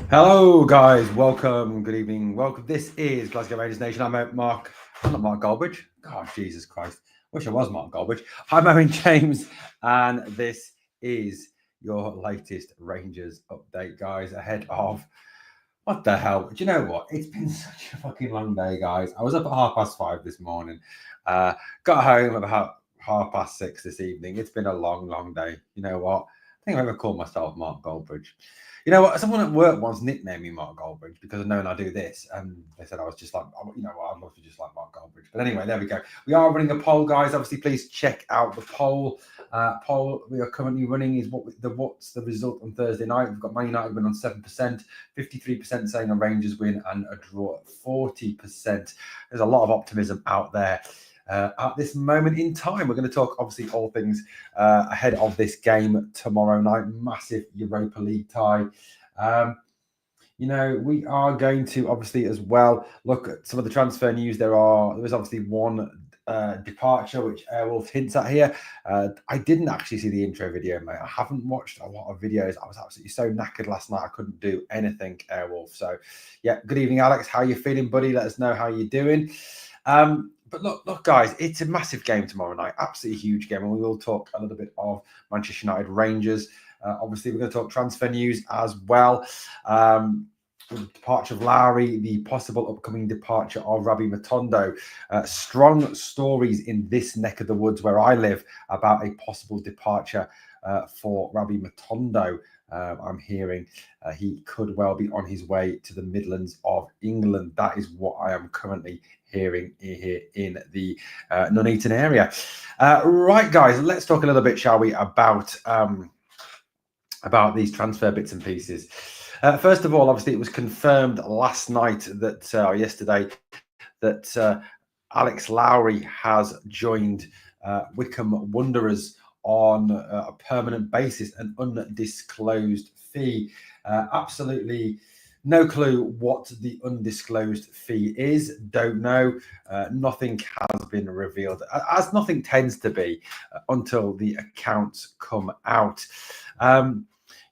Hello, guys. Welcome. Good evening. Welcome. This is Glasgow Rangers Nation. I'm Mark. I'm not Mark Goldbridge. God, Jesus Christ. Wish I was Mark Goldbridge. I'm Owen James, and this is your latest Rangers update, guys. Ahead of what the hell? Do you know what? It's been such a fucking long day, guys. I was up at 5:30 this morning. Got home about 6:30 this evening. It's been a long, long day. You know what? I think I've ever called myself Mark Goldbridge. You know what? Someone at work once nicknamed me Mark Goldbridge because I've known I do this. And they said I was just like, you know what? I'd love to just like Mark Goldbridge. But anyway, there we go. We are running a poll, guys. Obviously, please check out the poll. Poll we are currently running is what's the result on Thursday night. We've got Man United win on 7%, 53% saying a Rangers win and a draw at 40%. There's a lot of optimism out there. At this moment in time, we're going to talk obviously all things ahead of this game tomorrow night. Massive Europa League tie. We are going to obviously as well look at some of the transfer news. There is obviously one departure which Airwolf hints at here. I didn't actually see the intro video, mate. I haven't watched a lot of videos. I was absolutely so knackered last night I couldn't do anything, Airwolf. So yeah, good evening, Alex. How you feeling, buddy? Let us know how you're doing. But look, guys, it's a massive game tomorrow night. Absolutely huge game. And we will talk a little bit of Manchester United Rangers. Obviously, we're going to talk transfer news as well. The departure of Lowry, the possible upcoming departure of Rabbi Matondo. Strong stories in this neck of the woods where I live about a possible departure for Rabbi Matondo. I'm hearing he could well be on his way to the Midlands of England. That is what I am currently hearing here in the Nuneaton area. Right, guys, let's talk a little bit, shall we, about these transfer bits and pieces. First of all, obviously, it was confirmed last night that, or yesterday, that Alex Lowry has joined Wycombe Wanderers on a permanent basis, an undisclosed fee. Absolutely no clue what the undisclosed fee is. Don't know. Nothing has been revealed, as nothing tends to be until the accounts come out.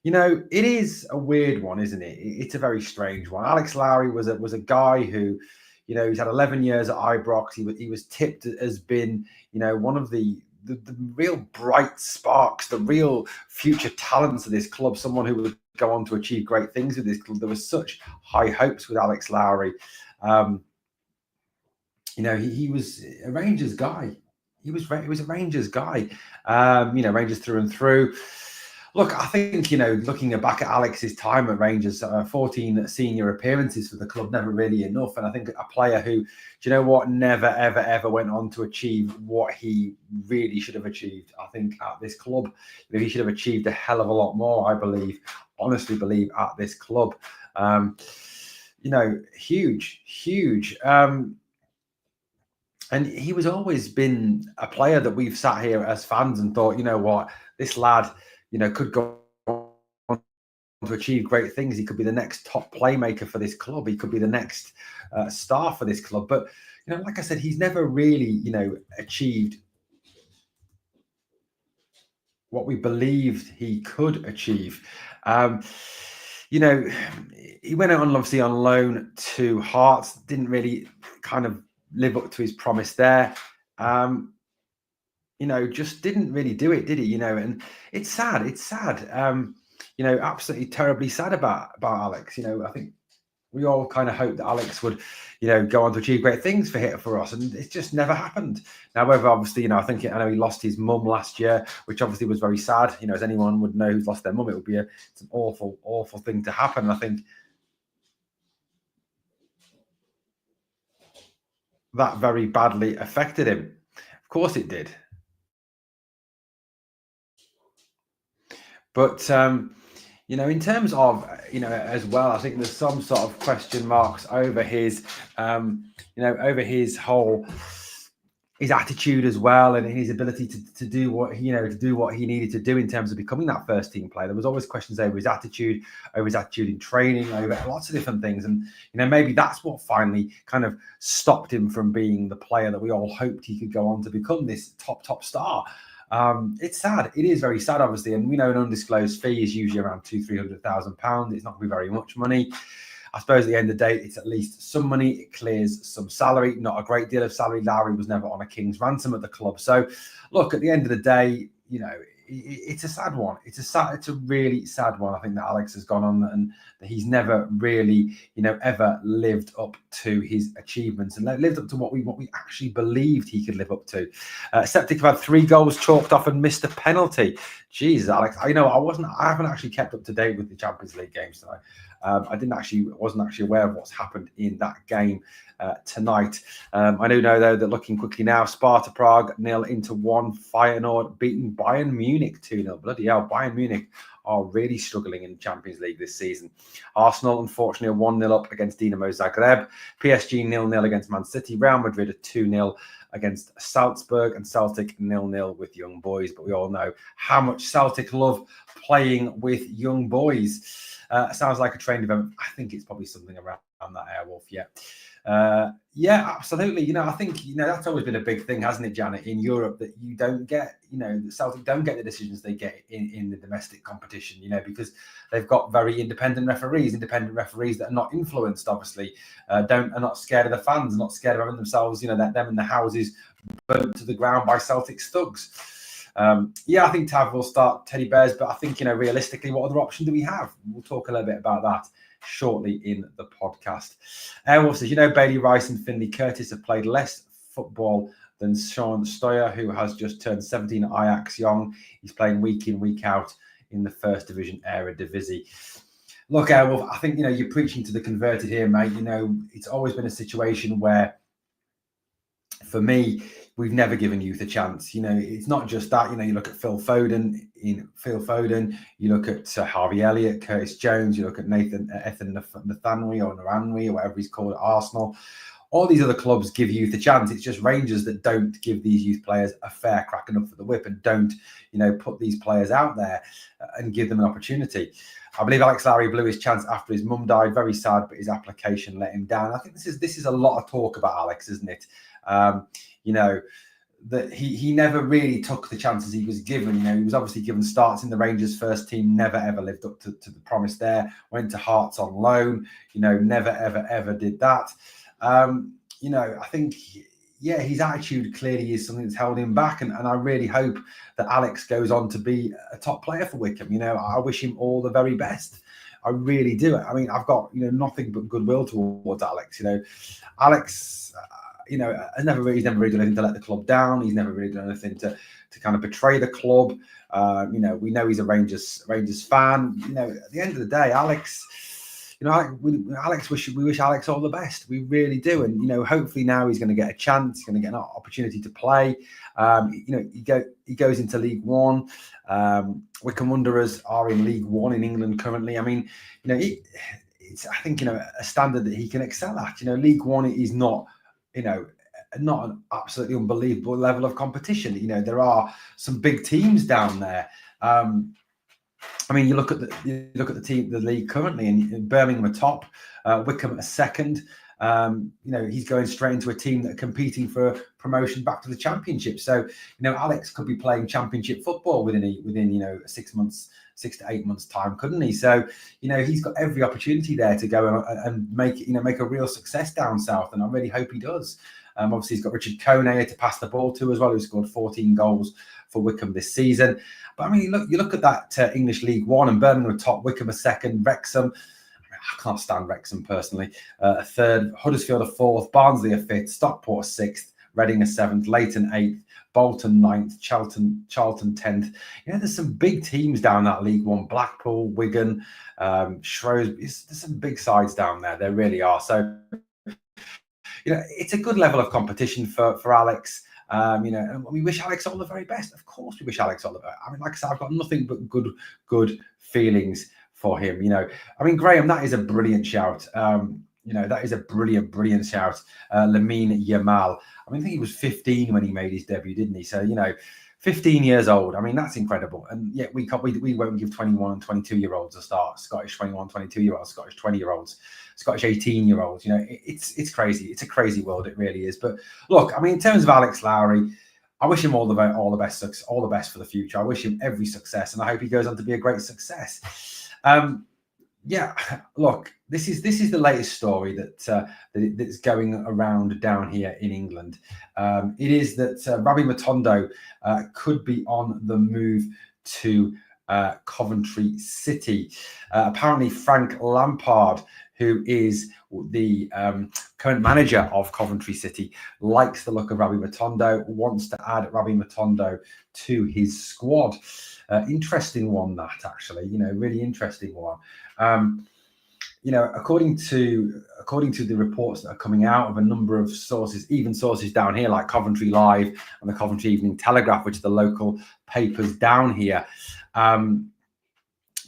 It is a weird one, isn't it? It's a very strange one. Alex Lowry was a guy who, he's had 11 years at Ibrox. He was tipped as being, one of the real bright sparks, the real future talents of this club, someone who would go on to achieve great things with this club. There was such high hopes with Alex Lowry. He was a Rangers guy. He was a Rangers guy. Rangers through and through. Look, I think, looking back at Alex's time at Rangers, 14 senior appearances for the club, never really enough. And I think a player who, never, ever, ever went on to achieve what he really should have achieved. I think at this club, he should have achieved a hell of a lot more, I believe, honestly believe, at this club. Huge. And he was always been a player that we've sat here as fans and thought, this lad, could go on to achieve great things. He could be the next top playmaker for this club. He could be the next star for this club. But, like I said, he's never really, achieved what we believed he could achieve. He went out obviously on loan to Hearts, didn't really kind of live up to his promise there. Just didn't really do it, did he? And it's sad. Absolutely terribly sad about Alex. I think we all kind of hoped that Alex would, go on to achieve great things for us, and it just never happened. However, obviously, I know he lost his mum last year, which obviously was very sad. As anyone would know who's lost their mum, it would be it's an awful, awful thing to happen. And I think that very badly affected him. Of course, it did. But, in terms of, as well, I think there's some sort of question marks over his, over his whole, his attitude as well, and his ability to do what, to do what he needed to do in terms of becoming that first team player. There was always questions over his attitude in training, over lots of different things. And, maybe that's what finally kind of stopped him from being the player that we all hoped he could go on to become, this top star. It's sad. It is very sad, obviously. And we know an undisclosed fee is usually around £200,000-300,000. It's not going to be very much money. I suppose at the end of the day, it's at least some money. It clears some salary, not a great deal of salary. Lowry was never on a king's ransom at the club. So, look, at the end of the day, it's a sad one. It's a really sad one. I think that Alex has gone on and that he's never really, ever lived up to his achievements and lived up to what we actually believed he could live up to. Septic have had 3 goals chalked off and missed a penalty. Jesus, Alex, I haven't actually kept up to date with the Champions League games tonight. I wasn't actually aware of what's happened in that game tonight. I do know, though, that looking quickly now, Sparta Prague 0-1, Feyenoord beating Bayern Munich 2-0. Bloody hell, Bayern Munich are really struggling in the Champions League this season. Arsenal, unfortunately, are 1-0 up against Dinamo Zagreb. PSG 0-0 against Man City. Real Madrid are 2-0 against Salzburg, and Celtic 0-0 with Young Boys. But we all know how much Celtic love playing with young boys. Sounds like a trained event. I think it's probably something around that, Airwolf. Yeah, absolutely. I think that's always been a big thing, hasn't it, Janet, in Europe, that you don't get, the Celtic don't get the decisions they get in the domestic competition, because they've got very independent referees that are not influenced, obviously, are not scared of the fans, are not scared of having themselves, them in the houses burnt to the ground by Celtic thugs. I think Tav will start Teddy Bears, but I think, realistically, what other option do we have? We'll talk a little bit about that shortly in the podcast. Airwolf says, Bailey Rice and Finlay Curtis have played less football than Sean Stoyer, who has just turned 17 at Ajax Young. He's playing week in, week out in the First Division Eredivisie. Look, Airwolf, I think, you're preaching to the converted here, mate. It's always been a situation where, for me, we've never given youth a chance. It's not just that. You look at Phil Foden. You look at Harvey Elliott, Curtis Jones. You look at Ethan Nathaniel or Naranwi or whatever he's called at Arsenal. All these other clubs give youth a chance. It's just Rangers that don't give these youth players a fair crack enough for the whip and don't, put these players out there and give them an opportunity. I believe Alex Lowry blew his chance after his mum died. Very sad, but his application let him down. I think this is a lot of talk about Alex, isn't it? That he never really took the chances he was given. He was obviously given starts in the Rangers first team, never ever lived up to the promise there. Went to Hearts on loan, never ever did that. I think, his attitude clearly is something that's held him back, and I really hope that Alex goes on to be a top player for Wycombe. I wish him all the very best. I really do. I mean, I've got nothing but goodwill towards Alex. Alex. He's never really done anything to let the club down. He's never really done anything to kind of betray the club. We know he's a Rangers fan. At the end of the day, Alex, we wish Alex all the best. We really do. And, hopefully now he's going to get a chance. He's going to get an opportunity to play. He goes into League One. Wycombe Wanderers are in League One in England currently. I mean, it's, I think, a standard that he can excel at. League One is not, not an absolutely unbelievable level of competition. There are some big teams down there. I mean, you look at the league currently, and Birmingham are top, Wycombe are second. He's going straight into a team that are competing for promotion back to the Championship. So, Alex could be playing Championship football within 6 to 8 months time, couldn't he? So, he's got every opportunity there to go and make a real success down south, and I really hope he does. Obviously, he's got Richard Kone to pass the ball to as well, who scored 14 goals for Wycombe this season. But I mean, you look at that English League One, and Birmingham are top, Wycombe are second, Wrexham. I can't stand Wrexham personally. A third, Huddersfield a fourth, Barnsley a fifth, Stockport a sixth, Reading a seventh, Leighton eighth, Bolton ninth, Charlton 10th. There's some big teams down that League One. Blackpool, Wigan, Shrewsbury. There's some big sides down there. There really are. So, it's a good level of competition for Alex. And we wish Alex all the very best. Of course, we wish Alex all the best. I mean, like I said, I've got nothing but good feelings for him. I mean, Graham, that is a brilliant shout. That is a brilliant shout. Lamine Yamal. I mean, I think he was 15 when he made his debut, didn't he? So, 15 years old. I mean, that's incredible. And yet we won't give 21 and 22-year-olds a start. Scottish 21, 22-year-olds, Scottish 20-year-olds, Scottish 18-year-olds. It's crazy. It's a crazy world. It really is. But look, I mean, in terms of Alex Lowry, I wish him all the best for the future. I wish him every success, and I hope he goes on to be a great success. Yeah, look, this is the latest story that's going around down here in England. It is that Rabbi Matondo could be on the move to Coventry City. Apparently, Frank Lampard, who is the current manager of Coventry City, likes the look of Rabbi Matondo, wants to add Rabbi Matondo to his squad. Interesting one, that actually, really interesting one. According to the reports that are coming out of a number of sources, even sources down here like Coventry Live and the Coventry Evening Telegraph, which are the local papers down here,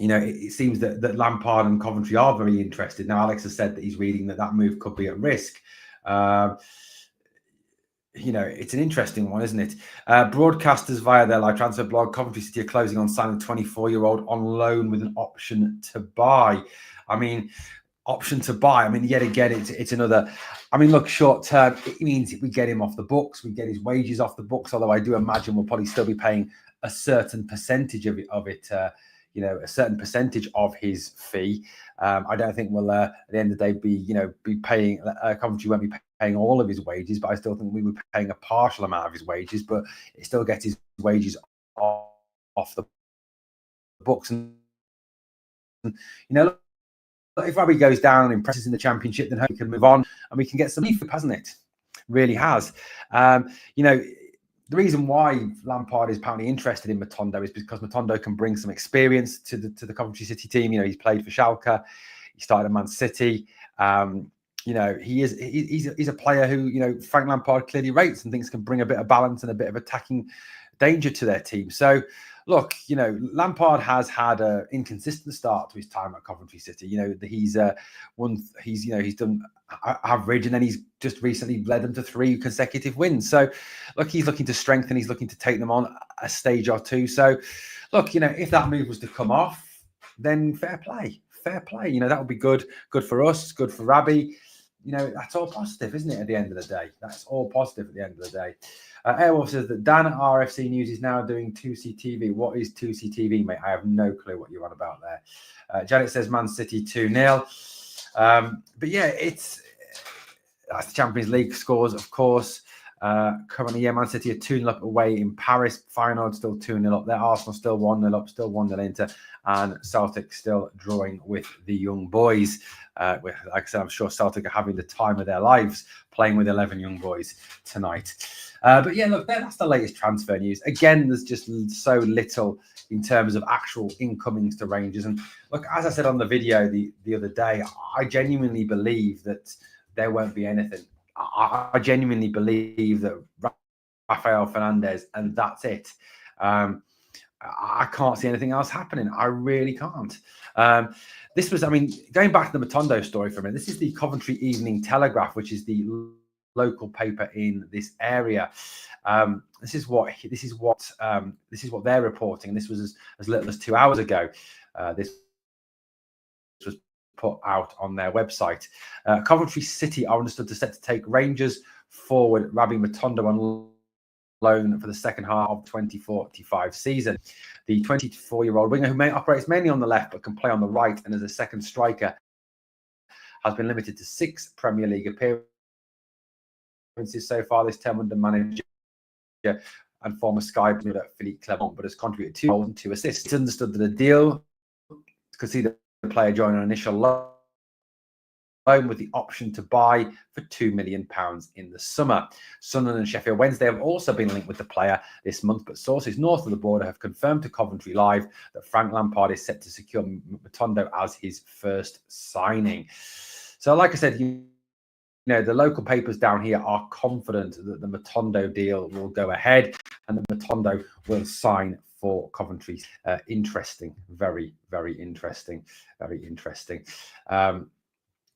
it seems that Lampard and Coventry are very interested. Now, Alex has said that he's reading that move could be at risk. It's an interesting one, isn't it? Broadcasters via their live transfer blog, Coventry City are closing on signing a 24-year-old on loan with an option to buy. Option to buy. Yet again, it's another. Look, short term, it means if we get him off the books, we get his wages off the books. Although I do imagine we'll probably still be paying a certain percentage of it. A certain percentage of his fee. I don't think we'll at the end of the day be paying. Coventry won't be paying all of his wages, but I still think we were paying a partial amount of his wages. But it still gets his wages off the books, and if Rabbi goes down and impresses in the Championship, then he can move on and we can get some beef, hasn't it? Really has. The reason why Lampard is apparently interested in Matondo is because Matondo can bring some experience to the Coventry City team. He's played for Schalke, he started at Man City. He's a player who Frank Lampard clearly rates and thinks can bring a bit of balance and a bit of attacking danger to their team. So, look, Lampard has had an inconsistent start to his time at Coventry City. He's done average, and then he's just recently led them to 3 consecutive wins. So, look, he's looking to strengthen. He's looking to take them on a stage or two. So, look, if that move was to come off, then fair play. That would be good for us, good for Rabbi. That's all positive, isn't it? At the end of the day, that's all positive at the end of the day. Airwolf says that Dan at RFC News is now doing 2CTV. What is 2CTV, mate? I have no clue what you're on about there. Janet says Man City 2-0. But yeah, that's the Champions League scores, of course. Currently, Man City are 2-0 up away in Paris. Feyenoord still 2-0 up there. Arsenal still 1-0 up, still 1-0 Inter. And Celtic still drawing with the young boys. Like I said, I'm sure Celtic are having the time of their lives playing with 11 young boys tonight. But yeah, look, that's the latest transfer news. Again, there's just so little in terms of actual incomings to Rangers. And look, as I said on the video the other day, I genuinely believe that there won't be anything. I genuinely believe that Rafael Fernandez, and that's it. I can't see anything else happening. I really can't. This was, going back to the Matondo story for a minute, this is the Coventry Evening Telegraph, which is the local paper in this area. This is what they're reporting. This was as little as 2 hours ago. This was put out on their website. Coventry City are understood to set to take Rangers forward Rabbi Matondo on loan for the second half of the 2045 season. The 24-year-old winger, who operates mainly on the left but can play on the right and as a second striker, has been limited to 6 Premier League appearances so far this term under manager and former Sky player Philippe Clement, but has contributed 2 goals and 2 assists. It's understood that a deal could see the player join an initial loan with the option to buy for £2 million in the summer. Sunderland and Sheffield Wednesday have also been linked with the player this month, but sources north of the border have confirmed to Coventry Live that Frank Lampard is set to secure Matondo as his first signing. So, like I said, the local papers down here are confident that the Matondo deal will go ahead and that Matondo will sign for Coventry. Interesting, very, very interesting, very interesting.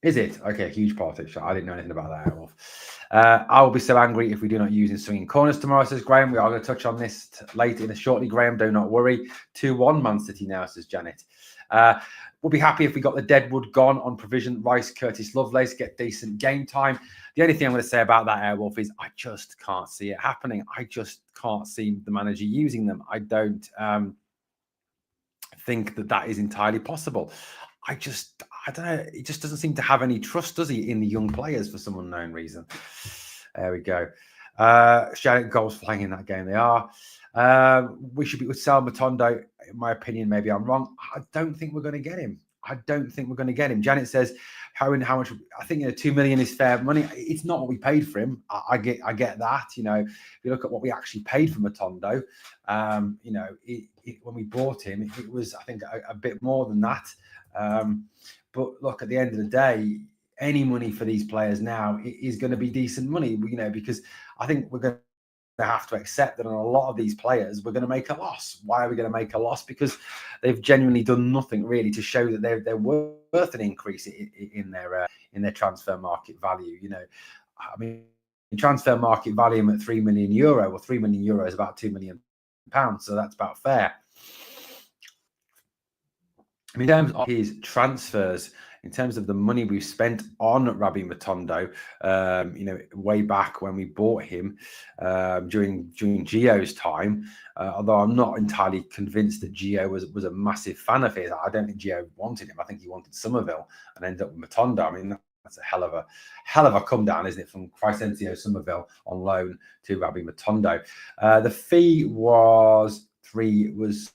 Is it? Okay, huge politics. I didn't know anything about that, Wolf. I will be so angry if we do not use in swinging corners tomorrow, says Graham. We are going to touch on this later in a shortly, Graham. Do not worry. 2-1 Man City now, says Janet. We'll be happy if we got the Deadwood gone on provision. Rice, Curtis Lovelace get decent game time. The only thing I'm going to say about that, Airwolf, is I just can't see it happening. I just can't see the manager using them. I don't think that is entirely possible. I don't know. He just doesn't seem to have any trust, does he, in the young players for some unknown reason. There we go. Shout out goals flying in that game. They are. We should sell Matondo. In my opinion, maybe I'm wrong. I don't think we're going to get him. Janet says, how much? I think 2 million is fair money. It's not what we paid for him. I get that. If you look at what we actually paid for Matondo, when we bought him, it was, I think, a bit more than that. But look, at the end of the day, any money for these players now is going to be decent money. Because I think we're going to have to accept that on a lot of these players, we're going to make a loss. Why are we going to make a loss? Because they've genuinely done nothing really to show that they're worth an increase in their transfer market value. I mean, transfer market value at €3 million, or €3 million is about £2 million, so that's about fair. In terms of his transfers, in terms of the money we've spent on Rabbi Matondo, way back when we bought him during Gio's time, although I'm not entirely convinced that Gio was a massive fan of his. I don't think Gio wanted him. I think he wanted Somerville and ended up with Matondo. I mean, that's a hell of a come down, isn't it, from Crescencio Somerville on loan to Rabbi Matondo. The fee was €3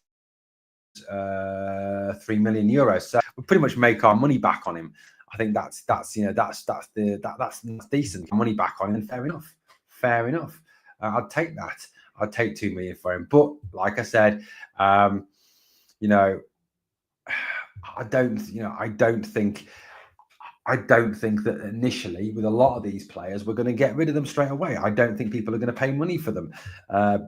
million. So we pretty much make our money back on him. I think that's decent money back on him. Fair enough. I'd take that. I'd take 2 million for him. But like I said, I don't think that initially with a lot of these players we're going to get rid of them straight away. I don't think people are going to pay money for them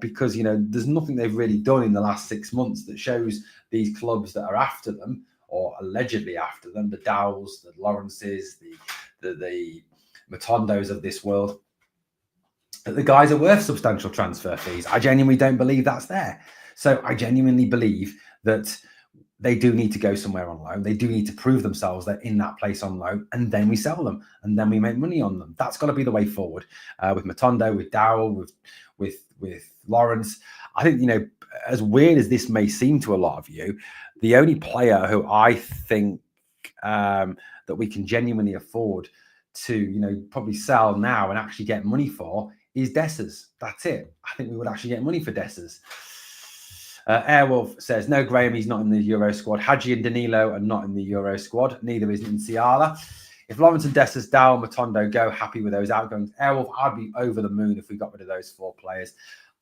because there's nothing they've really done in the last 6 months that shows these clubs that are after them or allegedly after them, the Dowells, the Lawrences, the Matondos of this world, that the guys are worth substantial transfer fees. I genuinely don't believe that's there. So I genuinely believe that they do need to go somewhere on loan. They do need to prove themselves they're in that place on loan, and then we sell them, and then we make money on them. That's got to be the way forward. With Matondo, with Dowell, with Lawrence. I think, as weird as this may seem to a lot of you, the only player who I think that we can genuinely afford to, probably sell now and actually get money for is Dessers. That's it. I think we would actually get money for Dessers. Airwolf says, no, Graham, he's not in the Euro squad. Hadji and Danilo are not in the Euro squad. Neither is Nsiala. If Lawrence and Dessers, Dowell, Matondo go, happy with those outgoings. Airwolf, I'd be over the moon if we got rid of those 4 players.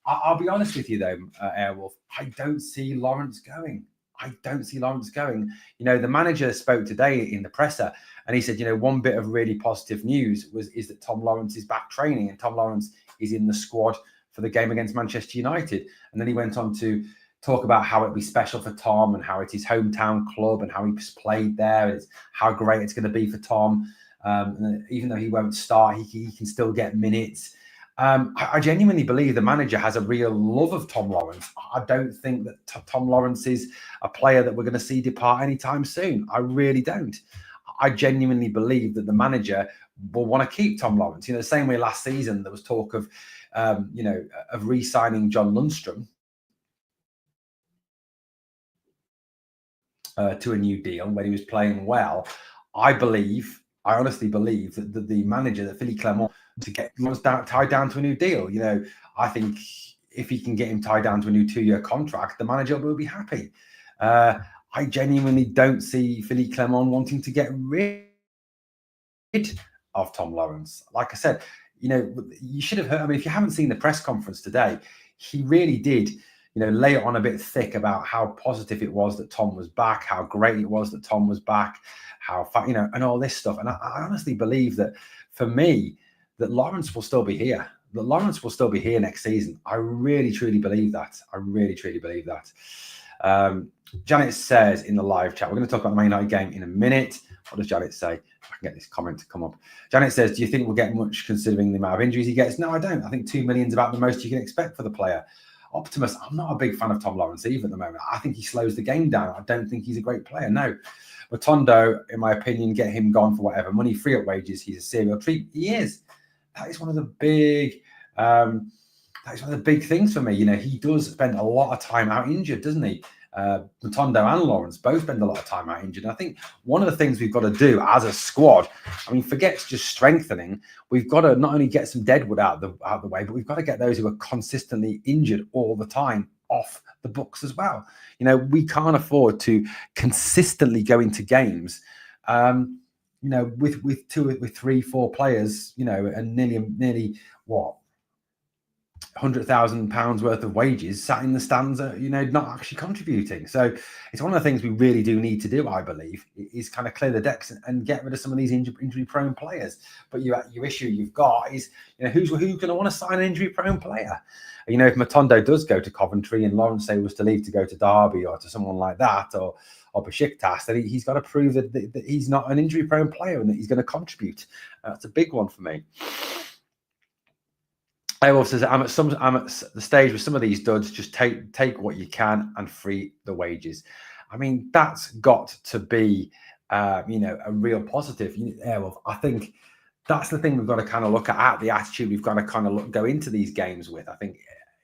I'll be honest with you, though, Airwolf. I don't see Lawrence going. The manager spoke today in the presser, and he said, one bit of really positive news is that Tom Lawrence is back training, and Tom Lawrence is in the squad for the game against Manchester United. And then he went on to talk about how it'd be special for Tom and how it's his hometown club and how he's played there and how great it's going to be for Tom. And even though he won't start, he can still get minutes. I genuinely believe the manager has a real love of Tom Lawrence. I don't think that Tom Lawrence is a player that we're going to see depart anytime soon. I really don't. I genuinely believe that the manager will want to keep Tom Lawrence. The same way last season there was talk of re-signing John Lundstrom to a new deal when he was playing well. I honestly believe that the manager, that Philippe Clement, to get Lawrence tied down to a new deal. I think if he can get him tied down to a new 2-year contract, the manager will be happy. I genuinely don't see Philippe Clement wanting to get rid of Tom Lawrence. Like I said, you should have heard. I mean, if you haven't seen the press conference today, he really did, lay it on a bit thick about how positive it was that Tom was back, how great it was that Tom was back, and all this stuff. And I honestly believe that for me, that Lawrence will still be here. That Lawrence will still be here next season. I really, truly believe that. Janet says in the live chat, we're going to talk about the Man United game in a minute. What does Janet say? If I can get this comment to come up. Janet says, do you think we'll get much considering the amount of injuries he gets? No, I don't. I think 2 million is about the most you can expect for the player. Optimus, I'm not a big fan of Tom Lawrence either at the moment. I think he slows the game down. I don't think he's a great player, no. Matondo, in my opinion, get him gone for whatever money, free up wages. He's a serial treat. He is. That is one of the big. That's one of the big things for me. He does spend a lot of time out injured, doesn't he? Matondo and Lawrence both spend a lot of time out injured. And I think one of the things we've got to do as a squad, forget just strengthening. We've got to not only get some deadwood out of the way, but we've got to get those who are consistently injured all the time off the books as well. We can't afford to consistently go into games, with 3-4 players, and nearly what? £100,000 worth of wages sat in the stands, not actually contributing. So it's one of the things we really do need to do, I believe, is kind of clear the decks and get rid of some of these injury-prone players. But your issue you've got is, who's going to want to sign an injury-prone player? If Matondo does go to Coventry and Lawrence say was to leave to go to Derby or to someone like that, or Besiktas, then he's got to prove that he's not an injury-prone player and that he's going to contribute. That's a big one for me. Airwolf says, I'm at the stage with some of these duds, just take what you can and free the wages. That's got to be, a real positive. Airwolf, I think that's the thing we've got to kind of look at the attitude we've got to kind of go into these games with. I think,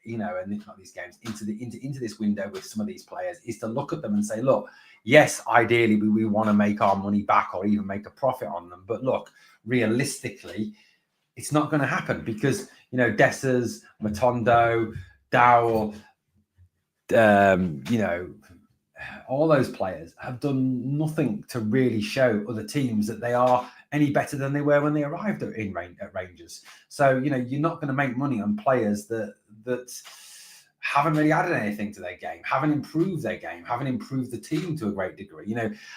and if not these games, into this window with some of these players, is to look at them and say, look, yes, ideally we want to make our money back or even make a profit on them. But look, realistically, it's not going to happen because, Dessers, Matondo, Dowell, all those players have done nothing to really show other teams that they are any better than they were when they arrived at Rangers. So, you're not going to make money on players that haven't really added anything to their game, haven't improved their game, haven't improved the team to a great degree.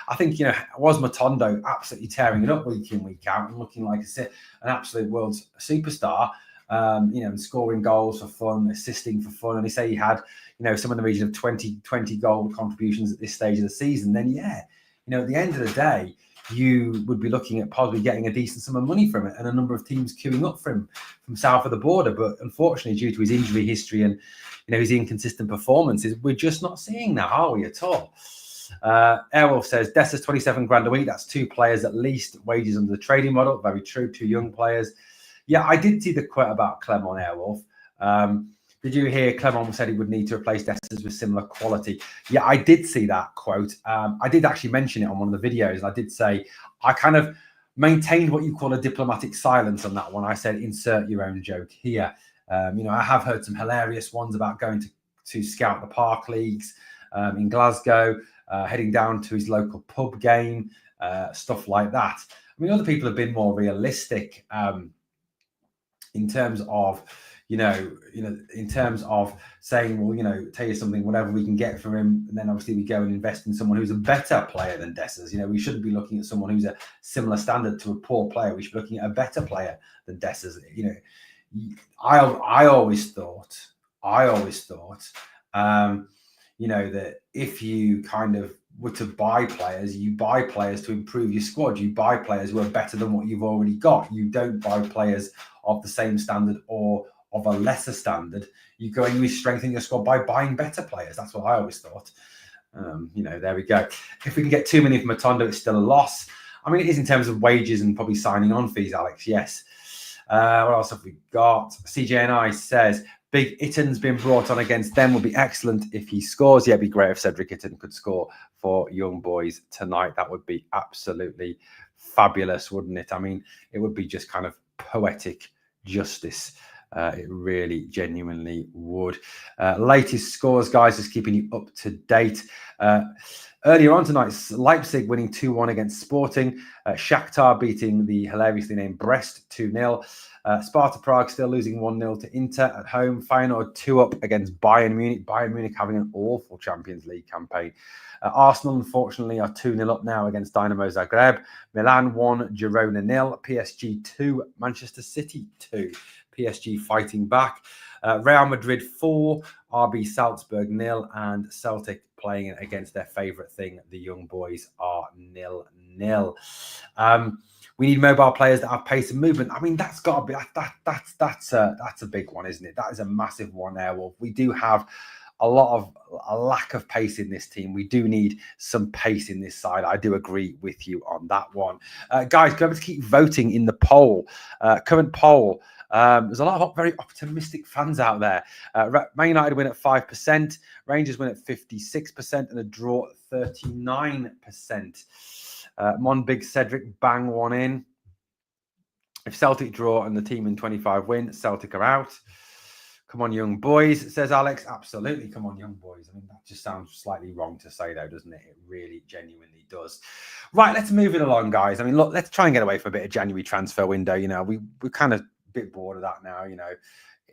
I think, was Matondo absolutely tearing it up week in, week out and looking like an absolute world superstar, and scoring goals for fun, assisting for fun. And they say he had, some in the region of 20 goal contributions at this stage of the season. Then, at the end of the day, you would be looking at possibly getting a decent sum of money from it and a number of teams queuing up for him from south of the border. But unfortunately, due to his injury history and, his inconsistent performances, we're just not seeing that, are we, at all? Airwolf says, Dessa's 27 grand a week. That's 2 players at least, wages under the trading model. Very true, 2 young players. Yeah, I did see the quote about Clement Airwolf. Did you hear Clement said he would need to replace Dessers with similar quality? Yeah, I did see that quote. I did actually mention it on one of the videos. I did say I kind of maintained what you call a diplomatic silence on that one. I said, insert your own joke here. I have heard some hilarious ones about going to scout the park leagues in Glasgow, heading down to his local pub game, stuff like that. Other people have been more realistic in terms of, in terms of saying, well, tell you something, whatever we can get for him. And then obviously we go and invest in someone who's a better player than Dessers. We shouldn't be looking at someone who's a similar standard to a poor player. We should be looking at a better player than Dessers. I always thought, that if you kind of were to buy players, you buy players to improve your squad. You buy players who are better than what you've already got. You don't buy players of the same standard or of a lesser standard. You go and you strengthen your squad by buying better players. That's what I always thought. There we go. If we can get 2 million from Matondo, it's still a loss. It is in terms of wages and probably signing on fees, Alex. Yes. What else have we got? CJNI says, Big Itten's been brought on against them. Will be excellent if he scores. Yeah, it'd be great if Cedric Itten could score for Young Boys tonight. That would be absolutely fabulous, wouldn't it? It would be just kind of poetic justice. It really genuinely would. Latest scores, guys, just keeping you up to date. Earlier on tonight, Leipzig winning 2-1 against Sporting. Shakhtar beating the hilariously named Brest 2-0. Sparta Prague still losing 1-0 to Inter at home. Feyenoord 2-up against Bayern Munich. Bayern Munich having an awful Champions League campaign. Arsenal, unfortunately, are 2-0 up now against Dynamo Zagreb. Milan 1, Girona 0. PSG 2, Manchester City 2. PSG fighting back. Real Madrid 4, RB Salzburg 0, and Celtic playing against their favourite thing. The Young Boys are 0-0. We need mobile players that have pace and movement. That's got to be that's a big one, isn't it? That is a massive one there. Well, we do have a lack of pace in this team. We do need some pace in this side. I do agree with you on that one. Guys, go over to keep voting in the poll. Current poll. There's a lot of very optimistic fans out there. Man United win at 5%, Rangers win at 56%, and a draw at 39%. Mon Big Cedric bang one in. If Celtic draw and the team in 25 win, Celtic are out. Come on, young boys, says Alex. Absolutely, come on, young boys. I mean, that just sounds slightly wrong to say, though, doesn't it? It really, genuinely does. Right, let's move it along, guys. I mean, look, let's try and get away from a bit of January transfer window. You know, we're kind of a bit bored of that now. You know,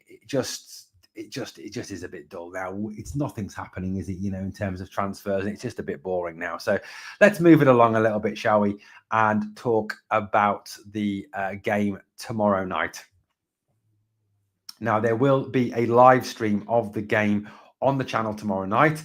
it just is a bit dull now. It's nothing's happening, is it? You know, in terms of transfers, it's just a bit boring now. So let's move it along a little bit, shall we? And talk about the game tomorrow night. Now, there will be a live stream of the game on the channel tomorrow night.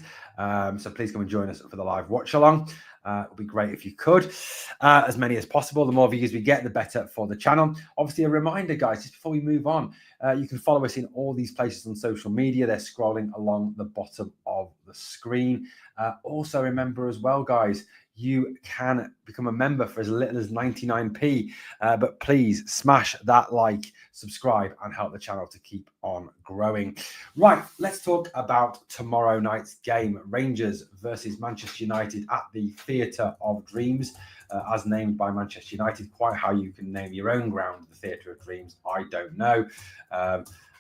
So please come and join us for the live watch along. It would be great if you could. As many as possible. The more views we get, the better for the channel. Obviously, a reminder, guys, just before we move on, you can follow us in all these places on social media. They're scrolling along the bottom of the screen. Also, remember as well, guys, you can become a member for as little as 99p. But please smash that like, subscribe, and help the channel to keep on growing. Right, let's talk about tomorrow night's game. Rangers versus Manchester United at the Theatre of Dreams, as named by Manchester United. Quite how you can name your own ground, the Theatre of Dreams, I don't know.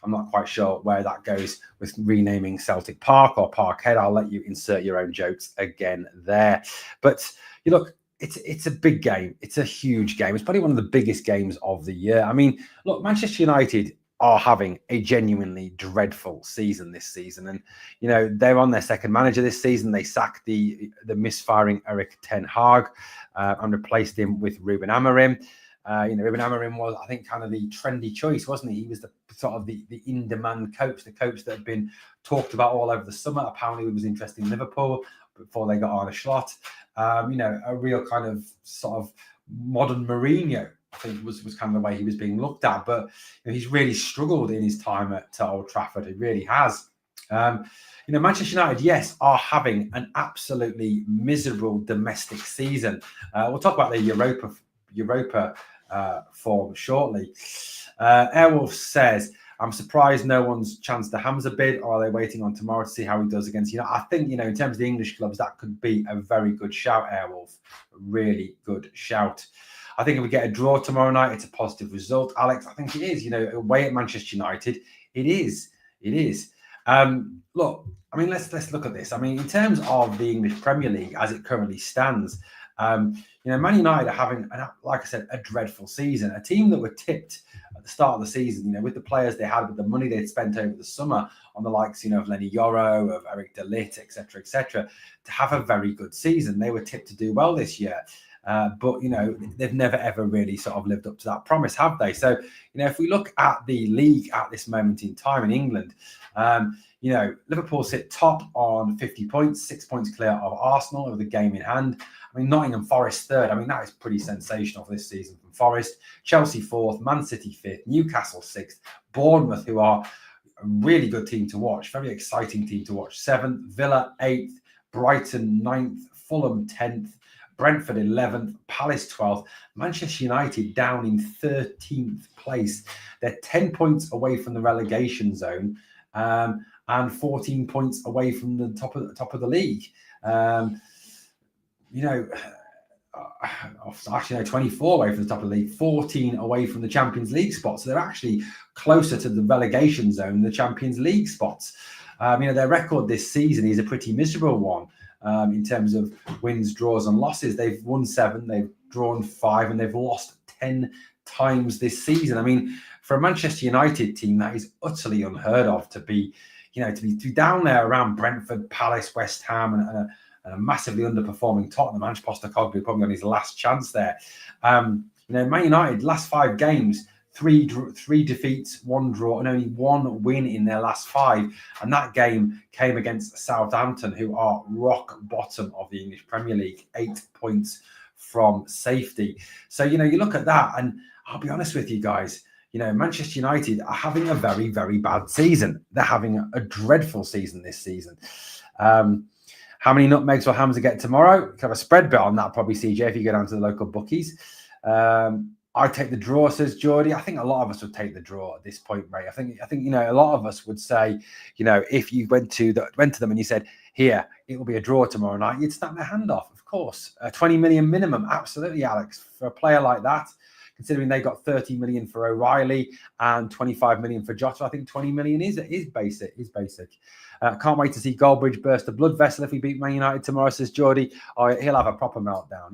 I'm not quite sure where that goes with renaming Celtic Park or Parkhead. I'll let you insert your own jokes again there. But you look, it's a big game. It's a huge game. It's probably one of the biggest games of the year. I mean, look, Manchester United are having a genuinely dreadful season this season. And, you know, they're on their second manager this season. They sacked the misfiring Erik ten Hag and replaced him with Ruben Amorim. Ruben Amorim was, I think, kind of the trendy choice, wasn't he? He was the sort of the in-demand coach, the coach that had been talked about all over the summer. Apparently, he was interested in Liverpool before they got Arne Slot. A real kind of sort of modern Mourinho, I think, was kind of the way he was being looked at. But he's really struggled in his time at Old Trafford. He really has. Manchester United, yes, are having an absolutely miserable domestic season. We'll talk about the Europa form shortly. Airwolf says, I'm surprised no one's chanced the Hamza bid, or are they waiting on tomorrow to see how he does against, I think, in terms of the English clubs, that could be a very good shout, Airwolf. A really good shout. I think if we get a draw tomorrow night, it's a positive result. Alex, I think it is, away at Manchester United, it is. Look, I mean, let's look at this. I mean, in terms of the English Premier League as it currently stands, Man United are having, like I said, a dreadful season. A team that were tipped at the start of the season, with the players they had, with the money they'd spent over the summer on the likes, of Lenny Yoro, of Eric de Ligt, etc., to have a very good season. They were tipped to do well this year. But they've never, ever really sort of lived up to that promise, have they? So, if we look at the league at this moment in time in England, Liverpool sit top on 50 points, 6 points clear of Arsenal with the game in hand. I mean, Nottingham Forest third. I mean, that is pretty sensational for this season from Forest. Chelsea fourth, Man City fifth, Newcastle sixth, Bournemouth, who are a really good team to watch, very exciting team to watch, seventh, Villa eighth, Brighton ninth, Fulham 10th, Brentford 11th, Palace 12th, Manchester United down in 13th place. They're 10 points away from the relegation zone and 14 points away from the top of the league. Actually, 24 away from the top of the league, 14 away from the Champions League spots. So they're actually closer to the relegation zone than the Champions League spots. Their record this season is a pretty miserable one in terms of wins, draws, and losses. They've won 7, they've drawn 5, and they've lost 10 times this season. I mean, for a Manchester United team, that is utterly unheard of to be down there around Brentford, Palace, West Ham, and a massively underperforming Tottenham. Ange Postecoglou probably on his last chance there. Man United, last 5 games, 3 defeats, 1 draw, and only 1 win in their last 5. And that game came against Southampton, who are rock bottom of the English Premier League, 8 points from safety. So, you look at that, and I'll be honest with you guys, Manchester United are having a very, very bad season. They're having a dreadful season this season. How many nutmegs will Hamza get tomorrow? You can have a spread bet on that, probably, CJ, if you go down to the local bookies. I'd take the draw, says Geordie. I think a lot of us would take the draw at this point, mate. I think a lot of us would say, if you went to them and you said, here, it will be a draw tomorrow night, you'd snap their hand off, of course. 20 million minimum, absolutely, Alex, for a player like that. Considering they got 30 million for O'Reilly and 25 million for Jota, I think 20 million is basic. Can't wait to see Goldbridge burst a blood vessel if we beat Man United tomorrow, says Geordie. Oh, he'll have a proper meltdown.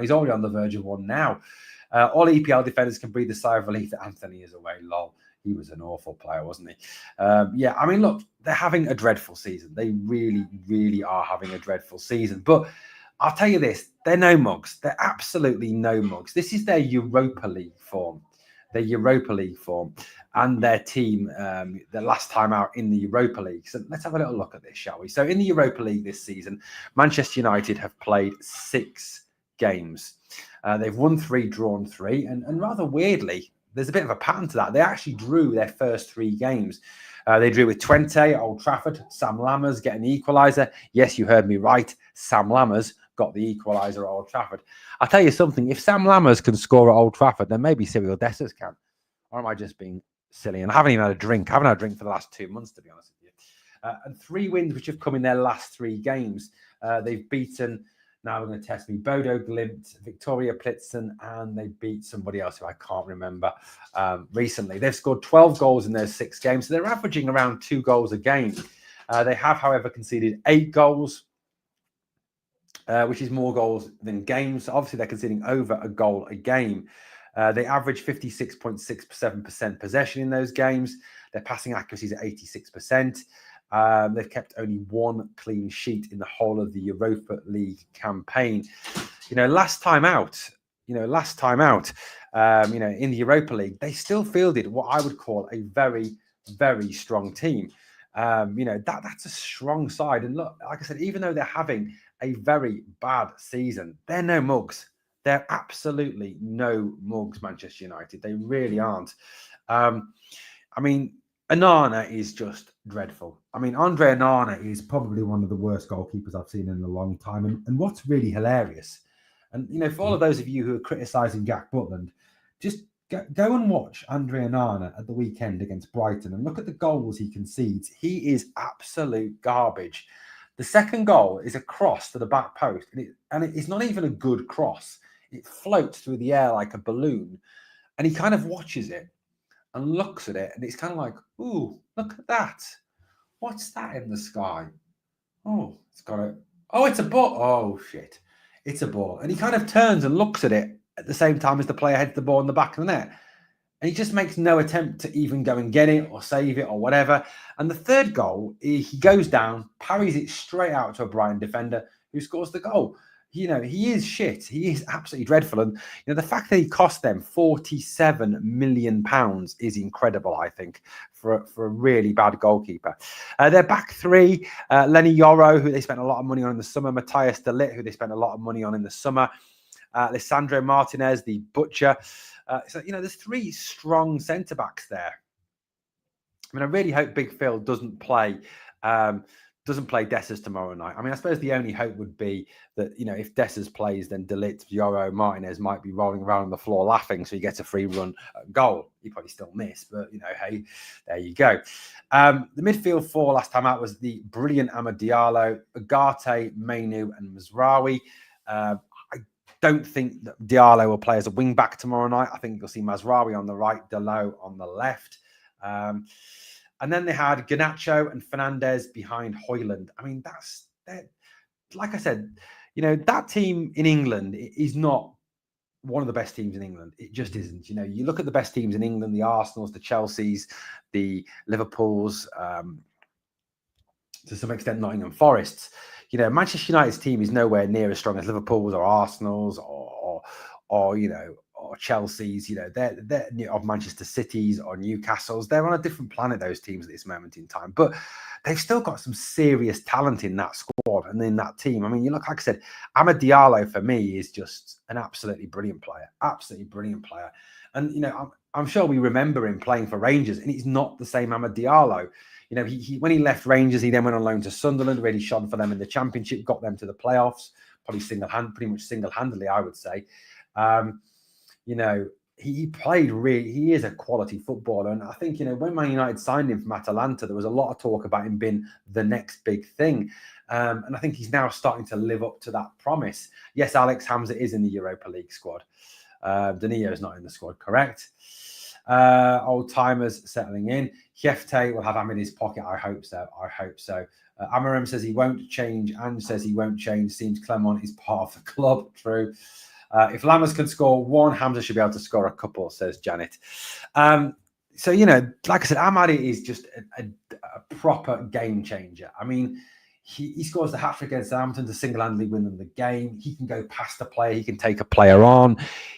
He's already on the verge of one now. All EPL defenders can breathe a sigh of relief that Anthony is away. Lol. He was an awful player, wasn't he? Look, they're having a dreadful season. They really, really are having a dreadful season. But I'll tell you this, they're no mugs. They're absolutely no mugs. This is their Europa League form. And their team, the last time out in the Europa League. So let's have a little look at this, shall we? So in the Europa League this season, Manchester United have played 6 games. They've won 3, drawn 3. And rather weirdly, there's a bit of a pattern to that. They actually drew their first 3 games. They drew with Twente at Old Trafford. Sam Lammers getting the equaliser. Yes, you heard me right. Sam Lammers got the equaliser at Old Trafford. I'll tell you something. If Sam Lammers can score at Old Trafford, then maybe Cyril Dessers can. Or am I just being silly? And I haven't even had a drink. I haven't had a drink for the last 2 months, to be honest with you. And 3 wins which have come in their last 3 games. They've beaten, now we're going to test me, Bodo Glimt, Victoria Plitzen, and they beat somebody else who I can't remember recently. They've scored 12 goals in those 6 games, so they're averaging around 2 goals a game. They have, however, conceded 8 goals, which is more goals than games. Obviously, they're conceding over a goal a game. They average 56.67% possession in those games. Their passing accuracy is at 86%. They've kept only 1 clean sheet in the whole of the Europa League campaign. Last time out, in the Europa League, they still fielded what I would call a very, very strong team. That's a strong side. And look, like I said, even though they're having a very bad season, they're no mugs. They're absolutely no mugs, Manchester United. They really aren't. Onana is just dreadful. Andre Onana is probably one of the worst goalkeepers I've seen in a long time. And what's really hilarious, and for all of those of you who are criticising Jack Butland, just go and watch Andre Onana at the weekend against Brighton and look at the goals he concedes. He is absolute garbage. The second goal is a cross to the back post, and it's not even a good cross. It floats through the air like a balloon, and he kind of watches it and looks at it, and it's kind of like, ooh, look at that. What's that in the sky? Oh, it's got a... Oh, it's a ball. Oh, shit. It's a ball. And he kind of turns and looks at it at the same time as the player heads the ball in the back of the net. And he just makes no attempt to even go and get it or save it or whatever. And the third goal, he goes down, parries it straight out to a Brighton defender who scores the goal. He is shit. He is absolutely dreadful. And, the fact that he cost them £47 million is incredible, I think, for a really bad goalkeeper. Their back 3, Lenny Yoro, who they spent a lot of money on in the summer, Matthias de Ligt, who they spent a lot of money on in the summer, Lisandro Martinez, the butcher. There's 3 strong centre-backs there. I really hope Big Phil doesn't play Dessers tomorrow night. I suppose the only hope would be that, if Dessers plays, then De Ligt, Yoro, Martinez might be rolling around on the floor laughing, so he gets a free run at goal. He probably still miss, but, hey, there you go. The midfield 4 last time out was the brilliant Amad Diallo, Ugarte, Mainu, and Mazraoui. I don't think that Diallo will play as a wing-back tomorrow night. I think you'll see Mazraoui on the right, Delo on the left. And then they had Garnacho and Fernandez behind Højlund. That's like I said, that team in England is not one of the best teams in England. It just isn't. You look at the best teams in England, the Arsenals, the Chelseas, the Liverpools, to some extent Nottingham Forests. Manchester United's team is nowhere near as strong as Liverpool's or Arsenal's or or Chelsea's, they're of Manchester City's or Newcastle's. They're on a different planet, those teams at this moment in time. But they've still got some serious talent in that squad and in that team. I mean, you look, like I said, Amad Diallo for me is just an absolutely brilliant player. And, I'm sure we remember him playing for Rangers, and he's not the same Amad Diallo. He when he left Rangers, he then went on loan to Sunderland, really shone for them in the Championship, got them to the playoffs, pretty much single-handedly, I would say. He played he is a quality footballer. And I think, when Man United signed him from Atalanta, there was a lot of talk about him being the next big thing. And I think he's now starting to live up to that promise. Yes, Alex Hamza is in the Europa League squad. Danilo is not in the squad, correct? Old timers settling in. Jefte will have him in his pocket. I hope so. Amarim says he won't change. Ange says he won't change. Seems Clement is part of the club. True. If Lammers can score one, Hamza should be able to score a couple, says Janet. So, like I said, Amadi is just a proper game changer. I mean, he scores the hat-trick against Southampton to single-handedly win them the game. He can go past a player. He can take a player on.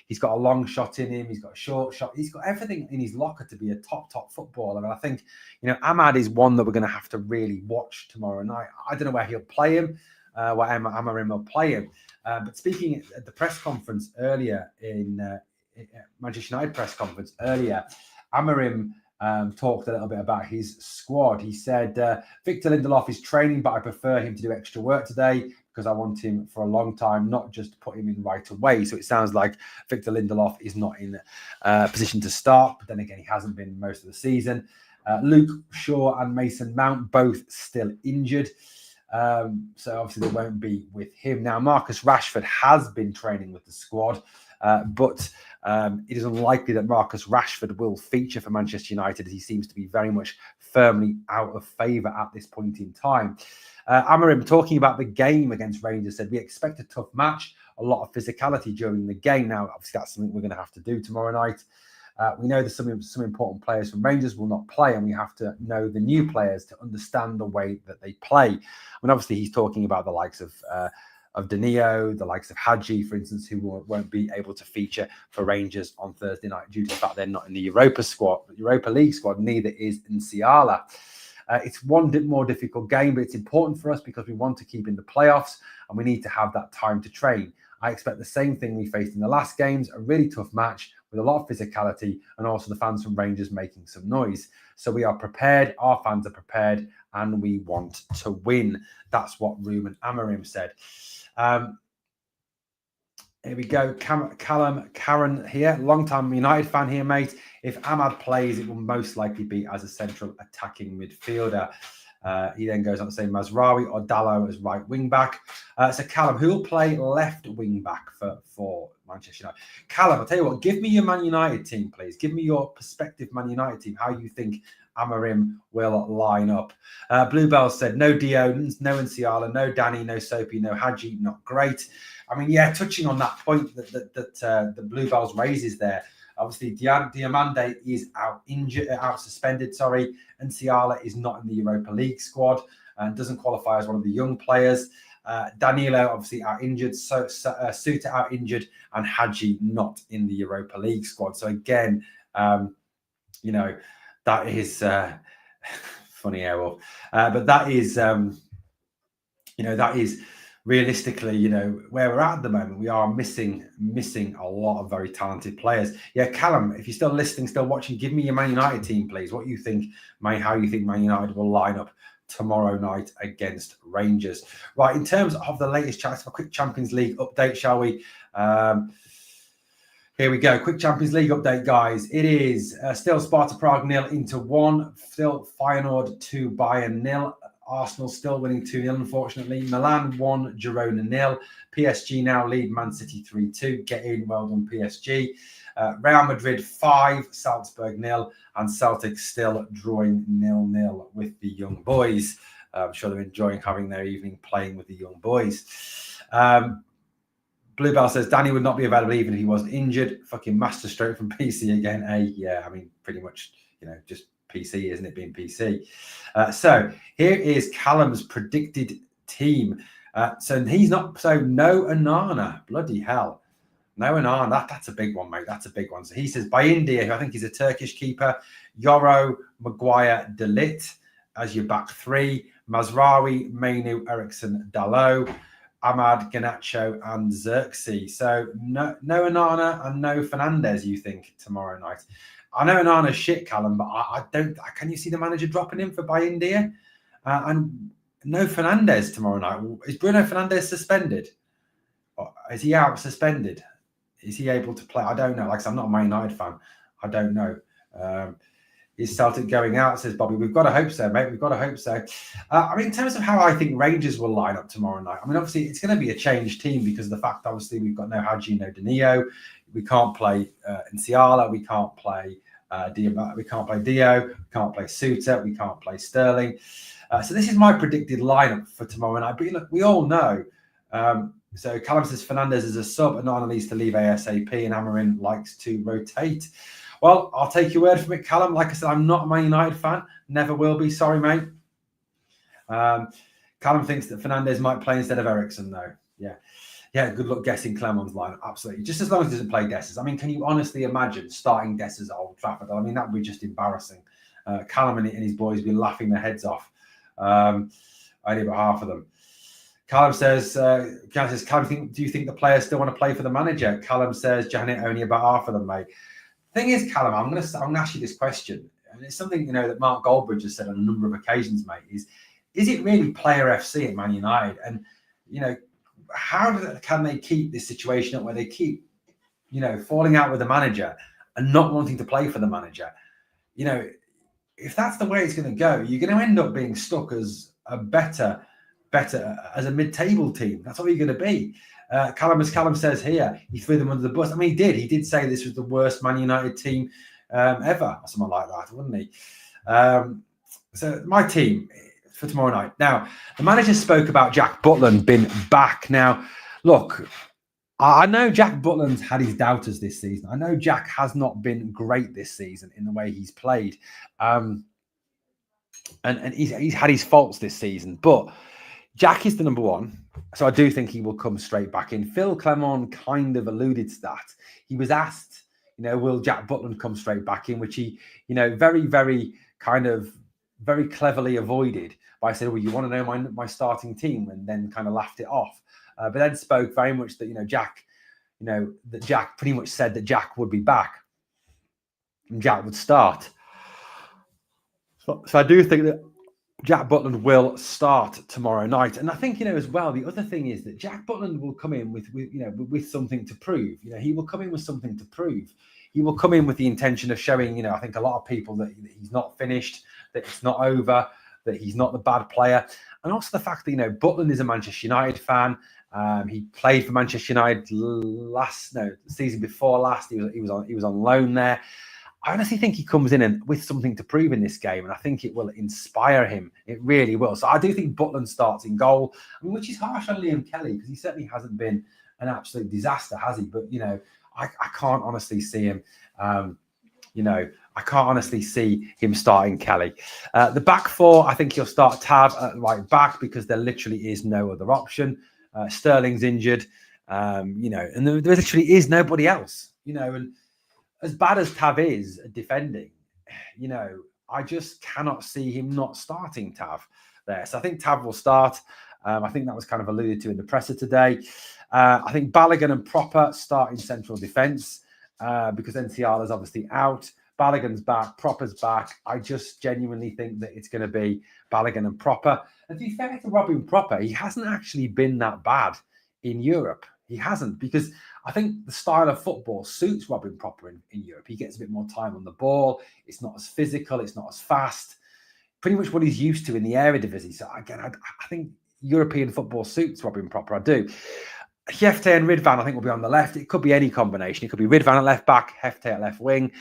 He's got a long shot in him. He's got a short shot. He's got everything in his locker to be a top footballer. And I think, Amad is one that we're going to have to really watch tomorrow night. I don't know where he'll play him, where Amarim will play him. But speaking at the press conference earlier in Manchester United press conference earlier, Amarim talked a little bit about his squad. He said, Victor Lindelof is training, but I prefer him to do extra work today because I want him for a long time, not just put him in right away. So it sounds like Victor Lindelof is not in position to start, but then again, he hasn't been most of the season. Luke Shaw and Mason Mount both still injured. So obviously they won't be with him. Now, Marcus Rashford has been training with the squad, but it is unlikely that Marcus Rashford will feature for Manchester United, as he seems to be very much firmly out of favour at this point in time. Amarim, talking about the game against Rangers, said, we expect a tough match, a lot of physicality during the game. Now, obviously, that's something we're going to have to do tomorrow night. We know that some important players from Rangers will not play, and we have to know the new players to understand the way that they play. I mean, obviously, he's talking about the likes of Danilo, the likes of Hadji, for instance, who won't be able to feature for Rangers on Thursday night due to the fact they're not in the Europa League squad. Neither is Nsiala. It's one more difficult game, but it's important for us because we want to keep in the playoffs and we need to have that time to train. I expect the same thing we faced in the last games, a really tough match with a lot of physicality and also the fans from Rangers making some noise. So we are prepared, our fans are prepared, and we want to win. That's what Ruben Amarim said. Here we go. Callum Karen here, long-time United fan here, mate. If Ahmad plays, it will most likely be as a central attacking midfielder. He then goes on to say Mazraoui or Dalot as right wing back. So Callum, who will play left wing back for Manchester United? Callum, I'll tell you what, give me your Man United team, please. Give me your prospective Man United team, how you think Amarim will line up. Bluebell said no Dio, no Nsiala, no Danny, no Soapy, no Hadji, not great. I mean, yeah, touching on that point that the Bluebells raises there. Obviously, Diamande is out suspended. Nsiala is not in the Europa League squad and doesn't qualify as one of the young players. Danilo obviously out injured, Suter out injured, and Hadji not in the Europa League squad. So again, that is funny, Errol, but that is that is realistically, where we're at the moment. We are missing a lot of very talented players. Yeah, Callum, if you're still listening, still watching, give me your Man United team, please. What you think, how you think Man United will line up tomorrow night against Rangers. Right, in terms of the latest chats, a quick Champions League update, shall we? Here we go. Quick Champions League update, guys. It is still Sparta Prague 0 into 1. Still Feyenoord 2, Bayern 0. Arsenal still winning 2-0, unfortunately. Milan 1, Girona 0. PSG now lead Man City 3-2. Get in, well done, PSG. Real Madrid 5, Salzburg 0. And Celtic still drawing 0-0 with the young boys. I'm sure they're enjoying having their evening playing with the young boys. Bluebell says Danny would not be available even if he wasn't injured. Fucking master stroke from PC again. Yeah, I mean, pretty much, just PC, isn't it, being PC? So here is Callum's predicted team. So he's not. So no Onana. Bloody hell. No, and on that's a big one, mate. That's a big one. So he says by India, who I think he's a Turkish keeper, Yoro, Maguire, De Ligt as your back three, Mazraoui, Mainu, Eriksson, Dalot, Ahmad, Garnacho, and Xerxes. So no Onana and no Fernandes, you think, tomorrow night? I know Onana's shit, Callum, but I don't. Can you see the manager dropping him for by India? And no Fernandes tomorrow night. Is Bruno Fernandes suspended? Or is he out suspended? Is he able to play? I don't know. Like I said, I'm not a Man United fan. I don't know. Is Celtic going out? Says Bobby. We've got to hope so, mate. We've got to hope so. I mean, in terms of how I think Rangers will line up tomorrow night, I mean, obviously, it's going to be a changed team because of the fact, obviously, we've got no Hadji, no Danilo. We can't play Nsiala. We can't play we can't play Dio. We can't play Suter. We can't play Sterling. So this is my predicted lineup for tomorrow night. But look, we all know. So Callum says Fernandes is a sub and Onana needs to leave ASAP and Amarin likes to rotate. Well, I'll take your word from it, Callum. Like I said, I'm not a Man United fan. Never will be. Sorry, mate. Callum thinks that Fernandes might play instead of Eriksson, though. Yeah, good luck guessing Clement's lineup. Absolutely. Just as long as he doesn't play Dessers. I mean, can you honestly imagine starting Dessers at Old Trafford? I mean, that would be just embarrassing. Callum and his boys would be laughing their heads off. Only about half of them. Callum says, Callum, do you think the players still want to play for the manager? Callum says, Janet, only about half of them, mate. Thing is, Callum, I'm going to ask you this question. And it's something, that Mark Goldbridge has said on a number of occasions, mate, is it really player FC at Man United? And, how can they keep this situation up where they keep, falling out with the manager and not wanting to play for the manager? If that's the way it's going to go, you're going to end up being stuck as a better as a mid-table team. That's all you're going to be. Callum, as Callum says here, he threw them under the bus. I mean, he did. He did say this was the worst Man United team ever, or something like that, wouldn't he? So my team for tomorrow night. Now, the manager spoke about Jack Butland being back. Now, look, I know Jack Butland's had his doubters this season. I know Jack has not been great this season in the way he's played. And he's had his faults this season, but Jack is the number one, so I do think he will come straight back in. Phil Clement kind of alluded to that. He was asked, will Jack Butland come straight back in, which he, very, very very cleverly avoided by saying, well, you want to know my starting team, and then kind of laughed it off. But then spoke very much that, Jack, that Jack pretty much said that Jack would be back and Jack would start. So I do think that Jack Butland will start tomorrow night. And I think, as well, the other thing is that Jack Butland will come in with something to prove. He will come in with something to prove. He will come in with the intention of showing, I think a lot of people that he's not finished, that it's not over, that he's not the bad player. And also the fact that, Butland is a Manchester United fan. He played for Manchester United the season before last. He was on loan there. I honestly think he comes in with something to prove in this game, and I think it will inspire him. It really will. So I do think Butland starts in goal, which is harsh on Liam Kelly because he certainly hasn't been an absolute disaster, has he? But, I can't honestly see him, I can't honestly see him starting Kelly. The back four, I think he'll start Tav at right back because there literally is no other option. Sterling's injured, and there literally is nobody else, and as bad as Tav is at defending, I just cannot see him not starting Tav there. So I think Tav will start. I think that was kind of alluded to in the presser today. I think Balogun and Proper start in central defence because Nsiala's obviously out. Balogun's back, Proper's back. I just genuinely think that it's going to be Balogun and Proper. And to be fair to Robin Proper, he hasn't actually been that bad in Europe. He hasn't, because I think the style of football suits Robin Proper in Europe. He gets a bit more time on the ball. It's not as physical. It's not as fast. Pretty much what he's used to in the Eredivisie. So again, I think European football suits Robin Proper. I do. Hefte and Ridvan, I think, will be on the left. It could be any combination. It could be Ridvan at left back, Hefte at left wing,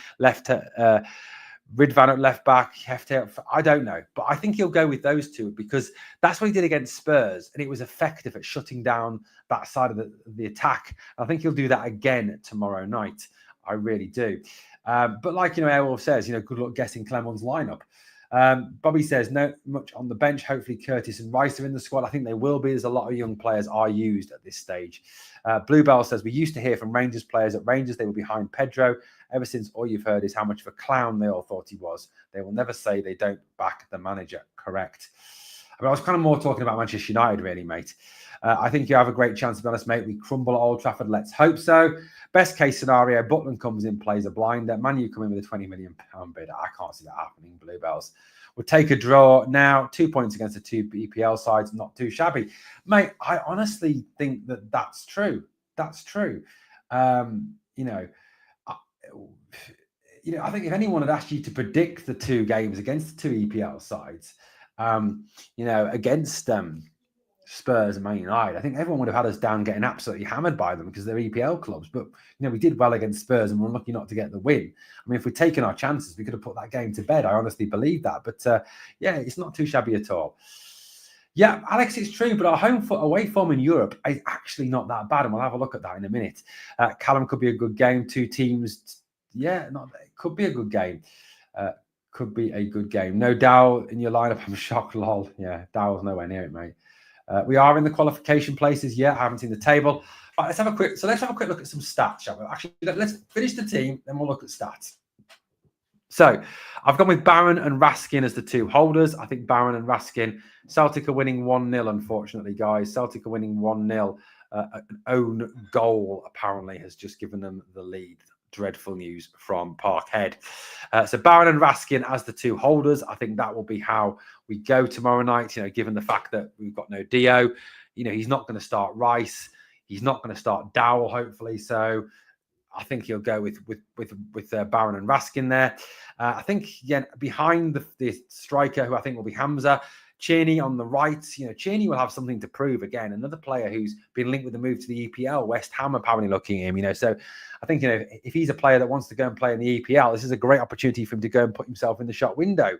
Ridvan at left back, Hefte at... I don't know. But I think he'll go with those two because that's what he did against Spurs, and it was effective at shutting down that side of the attack. I think he'll do that again tomorrow night. I really do. But like, Airwolf says, good luck guessing Clement's lineup. Bobby says, no much on the bench. Hopefully Curtis and Rice are in the squad. I think they will be. There's a lot of young players are used at this stage. Bluebell says, we used to hear from Rangers players at Rangers they were behind Pedro. Ever since all you've heard is how much of a clown they all thought he was. They will never say they don't back the manager. Correct. I was kind of more talking about Manchester United, really, mate. I think you have a great chance, to be honest, mate. We crumble at Old Trafford. Let's hope so. Best case scenario, Butland comes in, plays a blinder. Man U come in with a £20 million bid. I can't see that happening, Bluebells. We'll take a draw now. 2 points against the two EPL sides. Not too shabby. Mate, I honestly think that that's true. That's true. I think if anyone had asked you to predict the two games against the two EPL sides, against Spurs and Man United, I think everyone would have had us down getting absolutely hammered by them because they're EPL clubs. But, we did well against Spurs and we're lucky not to get the win. I mean, if we'd taken our chances, we could have put that game to bed. I honestly believe that. But, it's not too shabby at all. Yeah, Alex, it's true, but our away form in Europe is actually not that bad, and we'll have a look at that in a minute. Callum could be a good game. Two teams, it could be a good game. Could be a good game. No Dow in your lineup. I'm shocked, lol. Yeah, Dow's nowhere near it, mate. We are in the qualification places. Yeah, I haven't seen the table. All right, let's have a quick look at some stats, shall we? Actually, let's finish the team, then we'll look at stats. So I've gone with Barron and Raskin as the two holders. I think Barron and Raskin. Celtic are winning 1-0, unfortunately, guys. Celtic are winning 1-0. An own goal, apparently, has just given them the lead. Dreadful news from Parkhead. So Barron and Raskin as the two holders. I think that will be how we go tomorrow night, given the fact that we've got no Dio. He's not going to start Rice. He's not going to start Dowell, hopefully. So I think he'll go with Barron and Raskin there. I think, again, behind the striker, who I think will be Hamza, Cheney on the right. Cheney will have something to prove again. Another player who's been linked with the move to the EPL. West Ham apparently looking at him. So I think, if he's a player that wants to go and play in the EPL, this is a great opportunity for him to go and put himself in the shop window.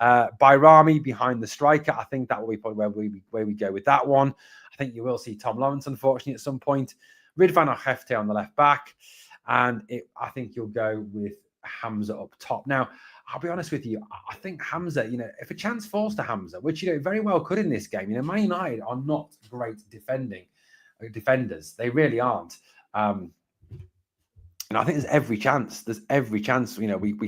Bayrami behind the striker. I think that will be probably where we go with that one. I think you will see Tom Lawrence, unfortunately, at some point. Ridvan Ochefte on the left back. And I think you'll go with Hamza up top. Now, I'll be honest with you. I think Hamza, if a chance falls to Hamza, which, very well could in this game, Man United are not great defenders. They really aren't. And I think there's every chance. We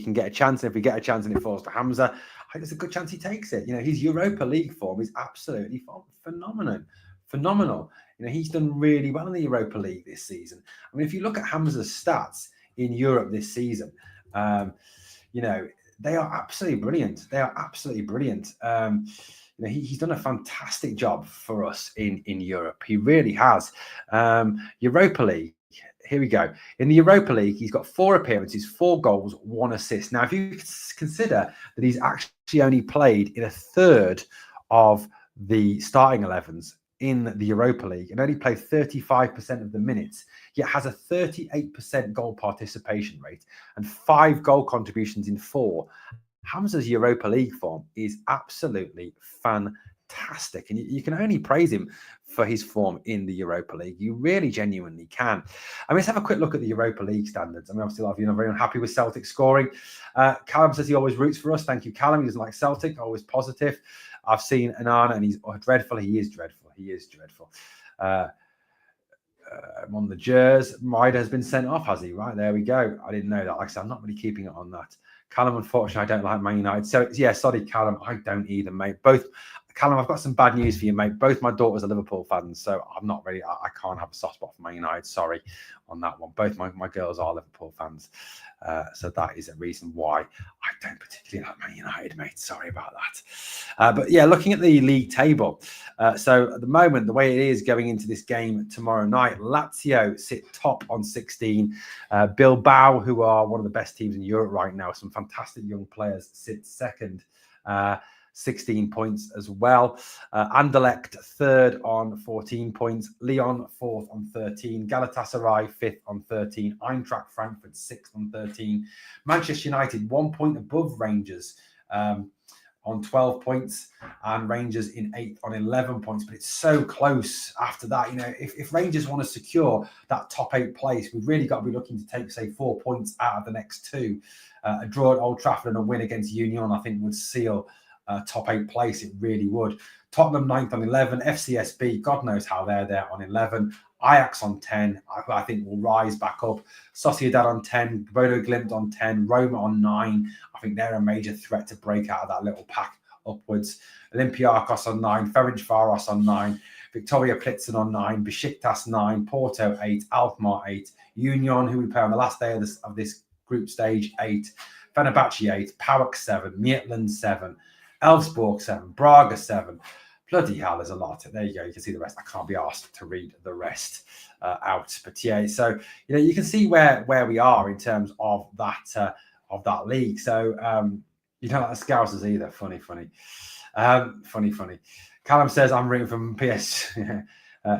can get a chance. And if we get a chance and it falls to Hamza, I think there's a good chance he takes it. His Europa League form is absolutely phenomenal. He's done really well in the Europa League this season. I mean, if you look at Hamza's stats in Europe this season, they are absolutely brilliant. He's done a fantastic job for us in Europe. He really has. Europa League. Here we go. In the Europa League, he's got 4 appearances, 4 goals, 1 assist. Now, if you consider that he's actually only played in a third of the starting 11s in the Europa League and only played 35% of the minutes, yet has a 38% goal participation rate and 5 goal contributions in 4. Hamza's Europa League form is absolutely fantastic. And you can only praise him for his form in the Europa League. You really genuinely can. I mean, let's have a quick look at the Europa League standards. I mean, obviously, a lot of you are very unhappy with Celtic scoring. Callum says he always roots for us. Thank you, Callum. He doesn't like Celtic, always positive. I've seen Anana and he's dreadful. He is dreadful. I'm on the Jers. Maida has been sent off, has he? Right, there we go. I didn't know that. Like I said, I'm not really keeping it on that. Callum, unfortunately, I don't like Man United. So, yeah, sorry, Callum. I don't either, mate. Callum, I've got some bad news for you, mate. Both my daughters are Liverpool fans, so I'm not really, I can't have a soft spot for Man United. Sorry on that one. Both my girls are Liverpool fans. So that is a reason why I don't particularly like Man United, mate. Sorry about that. But yeah, looking at the league table. So at the moment, the way it is going into this game tomorrow night, Lazio sit top on 16. Bilbao, who are one of the best teams in Europe right now, some fantastic young players, sit second. 16 points as well. Anderlecht third on 14 points. Lyon fourth on 13. Galatasaray fifth on 13. Eintracht Frankfurt sixth on 13. Manchester United 1 point above Rangers on 12 points. and Rangers in 8th on 11 points, but it's so close after that. If Rangers want to secure that top 8 place, we've really got to be looking to take, say, 4 points out of the next 2. A draw at Old Trafford and a win against Union, I think, would seal top 8 place. It really would. Tottenham 9th on 11, FCSB, God knows how they're there on 11. Ajax on 10, I think will rise back up. Sociedad on 10, Bodo Glimt on 10, Roma on 9. I think they're a major threat to break out of that little pack upwards. Olympiacos on 9, Ferencváros on 9, Victoria Plitzen on 9, Besiktas 9, Porto 8, Alkmaar 8, Union, who we play on the last day of this group stage, 8, Fenerbahce 8, PAOK 7, Midtjylland 7, Elfsborg 7, Braga 7. Bloody hell, there's a lot. There you go. You can see the rest. I can't be asked to read the rest out. But yeah, so you can see where we are in terms of that league. So you don't like the Scousers either. Funny. Callum says I'm rooting from PS.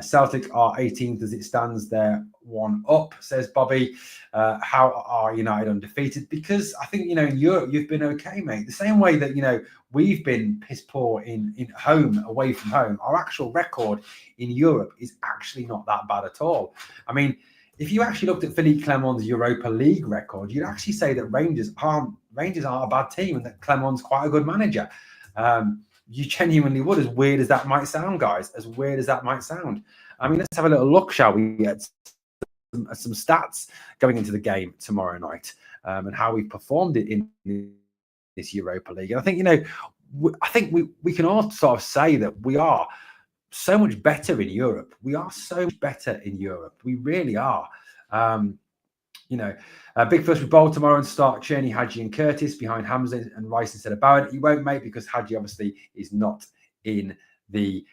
Celtic are 18th as it stands. They're 1 up, says Bobby. How are United undefeated? Because I think, in Europe, you've been okay, mate. The same way that, we've been piss poor in home, away from home. Our actual record in Europe is actually not that bad at all. I mean, if you actually looked at Philippe Clement's Europa League record, you'd actually say that Rangers aren't a bad team and that Clement's quite a good manager. You genuinely would, as weird as that might sound, guys. As weird as that might sound. I mean, let's have a little look, shall we, at some stats going into the game tomorrow night and how we've performed it in this Europa League. And I think, we can all sort of say that we are so much better in Europe. We are so much better in Europe. We really are. Big Fish with Bowl tomorrow and start Cherny, Hadji and Curtis behind Hamza and Rice instead of Barrett. He won't, mate, because Hadji obviously is not in the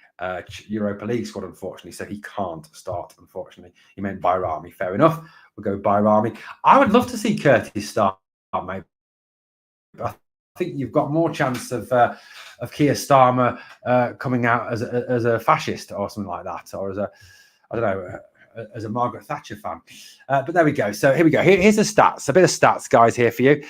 Europa League squad, unfortunately, so he can't start, unfortunately. He meant Bayrami. Fair enough. We'll go Bayrami. I would love to see Curtis start, mate. But I think you've got more chance of Keir Starmer coming out as a fascist or something like that, or as a Margaret Thatcher fan. But there we go. So here we go. Here's the stats. A bit of stats, guys, here for you.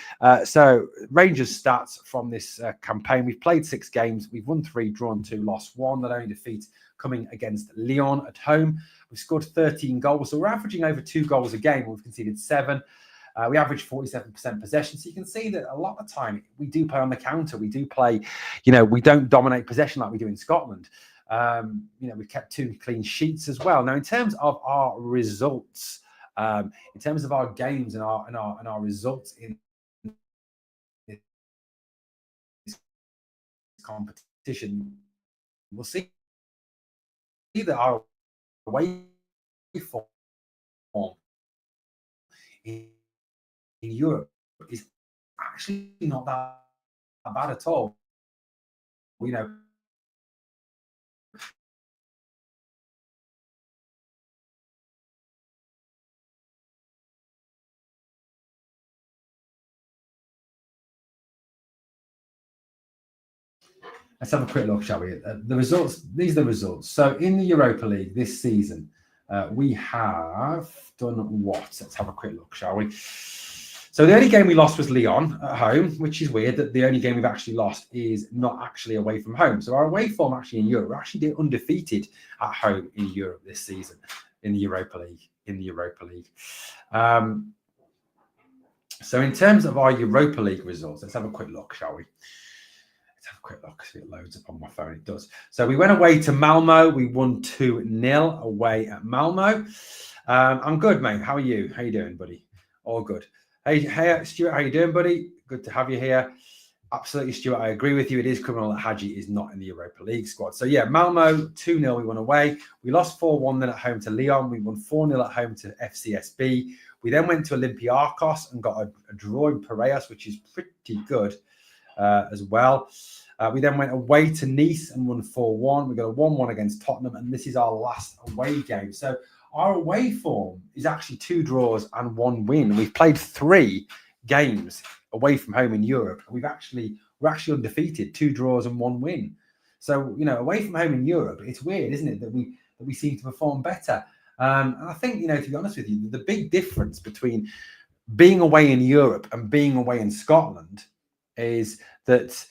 So Rangers stats from this campaign. We've played 6 games. We've won 3, drawn 2, lost 1. That only defeat coming against Lyon at home. We've scored 13 goals. So we're averaging over 2 goals a game. We've conceded 7. We average 47% possession. So you can see that a lot of the time we do play on the counter. We do play, we don't dominate possession like we do in Scotland. We've kept 2 clean sheets as well. Now, in terms of our results, in terms of our games and our results in this competition, we'll see that our away form in Europe is actually not that bad at all. Let's have a quick look, shall we? The results. These are the results. So in the Europa League this season, we have done what? Let's have a quick look, shall we? So the only game we lost was Lyon at home, which is weird that the only game we've actually lost is not actually away from home. So our away form actually in Europe, we're actually undefeated at home in Europe this season in the Europa League. So in terms of our Europa League results, let's have a quick look, shall we? Let's have a quick look. See, it loads up on my phone. It does. So we went away to Malmo. We won 2-0 away at Malmo. I'm good, mate. How are you? How you doing, buddy? All good. Hey, Stuart. How you doing, buddy? Good to have you here. Absolutely, Stuart. I agree with you. It is criminal that Hadji is not in the Europa League squad. So yeah, Malmo 2-0. We won away. We lost 4-1 then at home to Lyon. We won 4-0 at home to FCSB. We then went to Olympiacos and got a draw in Piraeus, which is pretty good. As well. We then went away to Nice and won 4-1. We got a 1-1 against Tottenham, and this is our last away game. So our away form is actually 2 draws and 1 win. We've played 3 games away from home in Europe. We're actually undefeated, 2 draws and 1 win. So away from home in Europe, it's weird, isn't it, that we seem to perform better. And I think to be honest with you, the big difference between being away in Europe and being away in Scotland is that,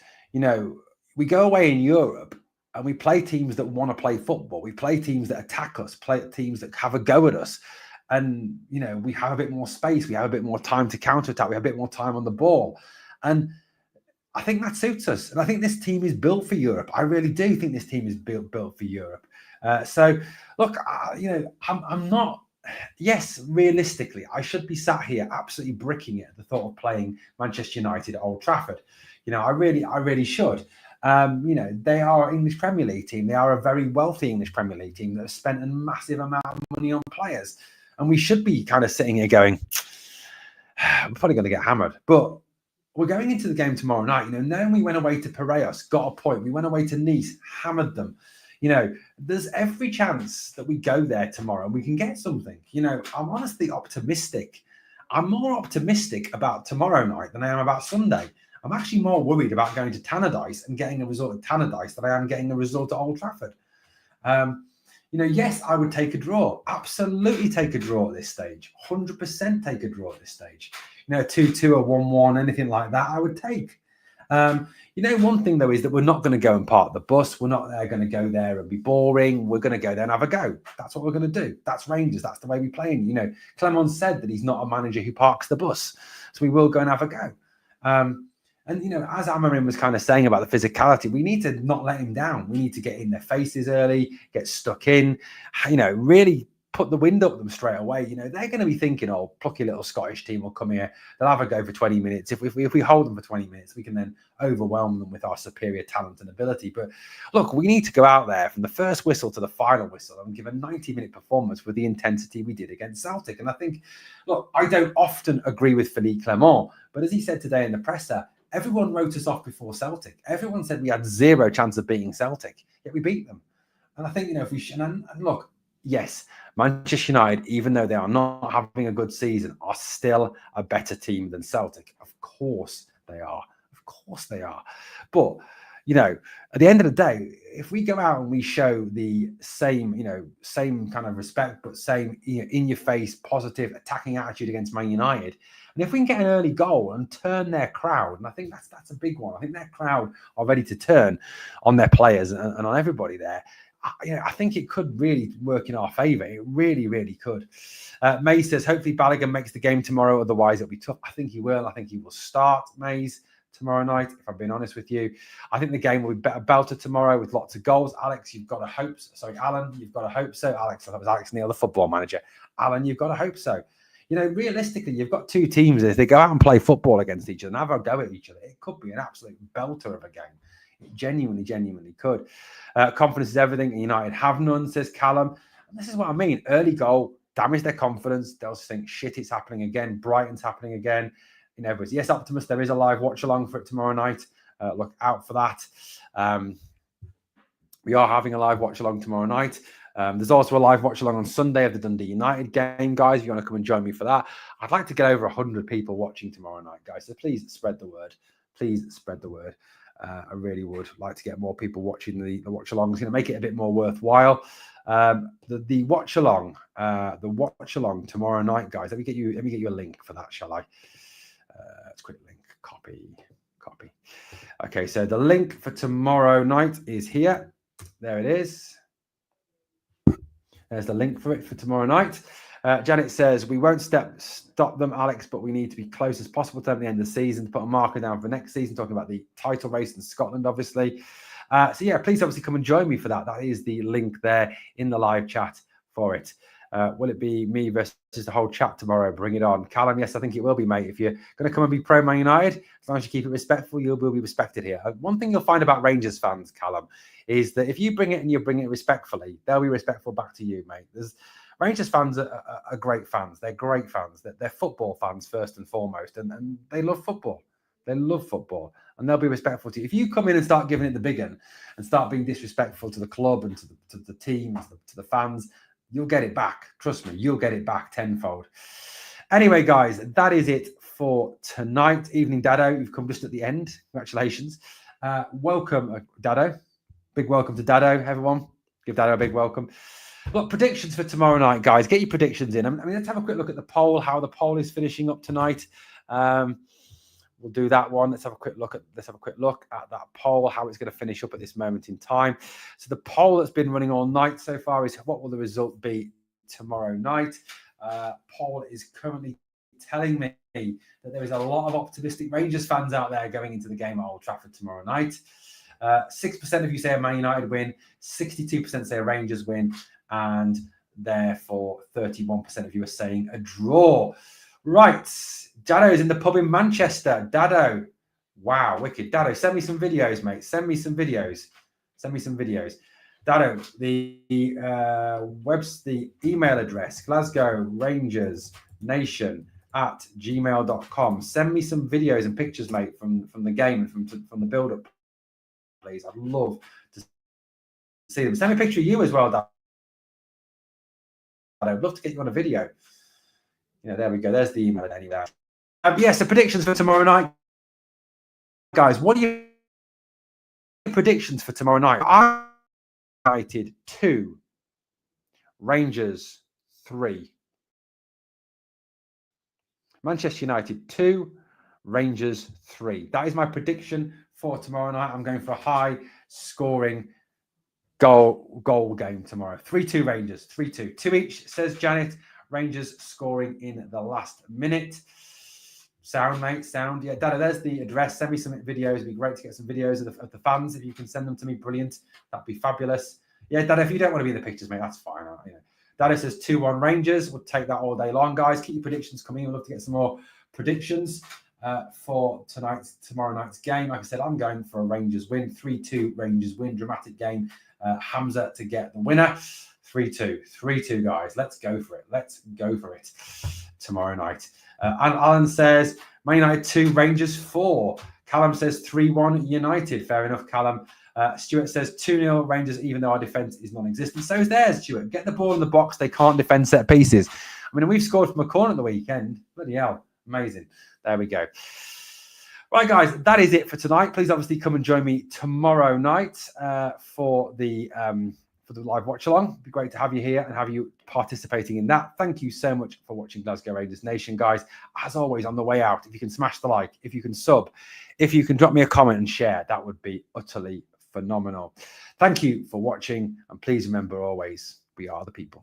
we go away in Europe and we play teams that want to play football. We play teams that attack us, play teams that have a go at us. And, we have a bit more space. We have a bit more time to counterattack. We have a bit more time on the ball. And I think that suits us. And I think this team is built for Europe. I really do think this team is built for Europe. So, look, I'm not... Yes, realistically, I should be sat here absolutely bricking it at the thought of playing Manchester United at Old Trafford. I really should. They are an English Premier League team. They are a very wealthy English Premier League team that has spent a massive amount of money on players. And we should be kind of sitting here going, we're probably going to get hammered. But we're going into the game tomorrow night. Knowing we went away to Piraeus, got a point. We went away to Nice, hammered them. There's every chance that we go there tomorrow and we can get something. I'm honestly optimistic. I'm more optimistic about tomorrow night than I am about Sunday. I'm actually more worried about going to Tannadice and getting a result at Tannadice than I am getting a result at Old Trafford. Yes, I would take a draw. Absolutely take a draw at this stage. 100% take a draw at this stage. 2-2 or 1-1, anything like that, I would take. One thing, though, is that we're not going to go and park the bus. We're not going to go there and be boring. We're going to go there and have a go. That's what we're going to do. That's Rangers. That's the way we play. And, Clement said that he's not a manager who parks the bus. So we will go and have a go. As Amarim was kind of saying about the physicality, we need to not let him down. We need to get in their faces early, get stuck in, really put the wind up them straight away. They're going to be thinking, oh, plucky little Scottish team will come here. They'll have a go for 20 minutes. If we hold them for 20 minutes, we can then overwhelm them with our superior talent and ability. But look, we need to go out there from the first whistle to the final whistle and give a 90-minute performance with the intensity we did against Celtic. And I think, look, I don't often agree with Philippe Clement, but as he said today in the presser, everyone wrote us off before Celtic. Everyone said we had zero chance of beating Celtic, yet we beat them. And I think, if we and look, yes, Manchester United, even though they are not having a good season, are still a better team than Celtic. Of course they are. Of course they are. But, at the end of the day, if we go out and we show the same kind of respect, but same, in-your-face, positive, attacking attitude against Man United, and if we can get an early goal and turn their crowd, and I think that's a big one. I think their crowd are ready to turn on their players and on everybody there. I think it could really work in our favour. It really, really could. Mays says, hopefully Balogun makes the game tomorrow. Otherwise, it'll be tough. I think he will. I think he will start, Mays, tomorrow night, if I'm being honest with you. I think the game will be better belted tomorrow with lots of goals. Alex, you've got to hope so. Sorry, Alan, you've got to hope so. Alex, that was Alex Neil, the football manager. Alan, you've got to hope so. Realistically, you've got two teams. If they go out and play football against each other and have a go at each other, it could be an absolute belter of a game. It genuinely could. Confidence is everything, and United have none, says Callum. And this is what I mean. Early goal, damage their confidence. They'll think, shit, it's happening again. Brighton's happening again. Yes, Optimus, there is a live watch-along for it tomorrow night. Look out for that. We are having a live watch-along tomorrow night. There's also a live watch-along on Sunday of the Dundee United game, guys. If you want to come and join me for that. I'd like to get over 100 people watching tomorrow night, guys. So please spread the word. Please spread the word. I really would like to get more people watching the watch-along. It's going to make it a bit more worthwhile. The watch-along tomorrow night, guys. Let me get you a link for that, shall I? Let's quick link. Copy. Okay, so the link for tomorrow night is here. There it is. There's the link for it for tomorrow night. Janet says, we won't stop them, Alex, but we need to be close as possible to them at the end of the season to put a marker down for next season, talking about the title race in Scotland, obviously. So, yeah, please obviously come and join me for that. That is the link there in the live chat for it. Will it be me versus the whole chat tomorrow? Bring it on. Callum, yes, I think it will be, mate. If you're going to come and be pro Man United, as long as you keep it respectful, you will be respected here. One thing you'll find about Rangers fans, Callum, is that if you bring it and you bring it respectfully, they'll be respectful back to you, mate. Rangers fans are great fans. They're great fans. They're football fans first and foremost, and they love football. They love football, and they'll be respectful to you. If you come in and start giving it the big one and start being disrespectful to the club and to the team, to the fans, you'll get it back. Trust me, you'll get it back tenfold. Anyway, guys, that is it for tonight. Evening, Dado. You've come just at the end. Congratulations. Welcome, Dado. Big welcome to Dado, everyone. Give Dado a big welcome. Look, predictions for tomorrow night, guys. Get your predictions in. I mean, let's have a quick look at the poll, how the poll is finishing up tonight. We'll do that one. Let's have a quick look at that poll, how it's going to finish up at this moment in time. So the poll that's been running all night so far is what will the result be tomorrow night? Poll is currently telling me that there is a lot of optimistic Rangers fans out there going into the game at Old Trafford tomorrow night. 6% of you say a Man United win, 62% say a Rangers win, and therefore 31% of you are saying a draw. Right, Dado's in the pub in Manchester. Dado, wow, wicked. Dado, send me some videos, mate. Send me some videos. Dado, the email address, Glasgow Rangers Nation @gmail.com. Send me some videos and pictures, mate, from the game and from the build-up, please. I'd love to see them. Send me a picture of you as well, Dado. I'd love to get you on a video. There we go. There's the email anyway. Yes, the predictions for tomorrow night. Guys, what are your predictions for tomorrow night? United 2, Rangers 3. Manchester United 2, Rangers 3. That is my prediction for tomorrow night. I'm going for a high scoring goal game tomorrow. 3-2 Rangers, 3-2. 2 each, says Janet. Rangers scoring in the last minute. Sound, mate, sound. Yeah, Dada, there's the address. Send me some videos. It'd be great to get some videos of the fans. If you can send them to me, brilliant. That'd be fabulous. Yeah, Dada, if you don't want to be in the pictures, mate, that's fine. Dada says 2-1 Rangers. We'll take that all day long, guys. Keep your predictions coming. We'd love to get some more predictions for tomorrow night's game. Like I said, I'm going for a Rangers win. 3-2 Rangers win. Dramatic game. Hamza to get the winner. 3-2, guys. Let's go for it tomorrow night. And Alan says Man United 2, Rangers 4. Callum says 3-1 United. Fair enough, Callum. Stuart says 2-0 Rangers, even though our defence is non-existent. So is theirs, Stuart. Get the ball in the box. They can't defend set pieces. I mean, we've scored from a corner at the weekend. Bloody hell. Amazing. There we go. Right, guys, that is it for tonight. Please, obviously, come and join me tomorrow night for the live watch along. It'd be great to have you here and have you participating in that. Thank you so much for watching Glasgow Rangers Nation, guys. As always, on the way out, if you can smash the like, if you can sub, if you can drop me a comment and share, that would be utterly phenomenal. Thank you for watching, and please remember always, we are the people.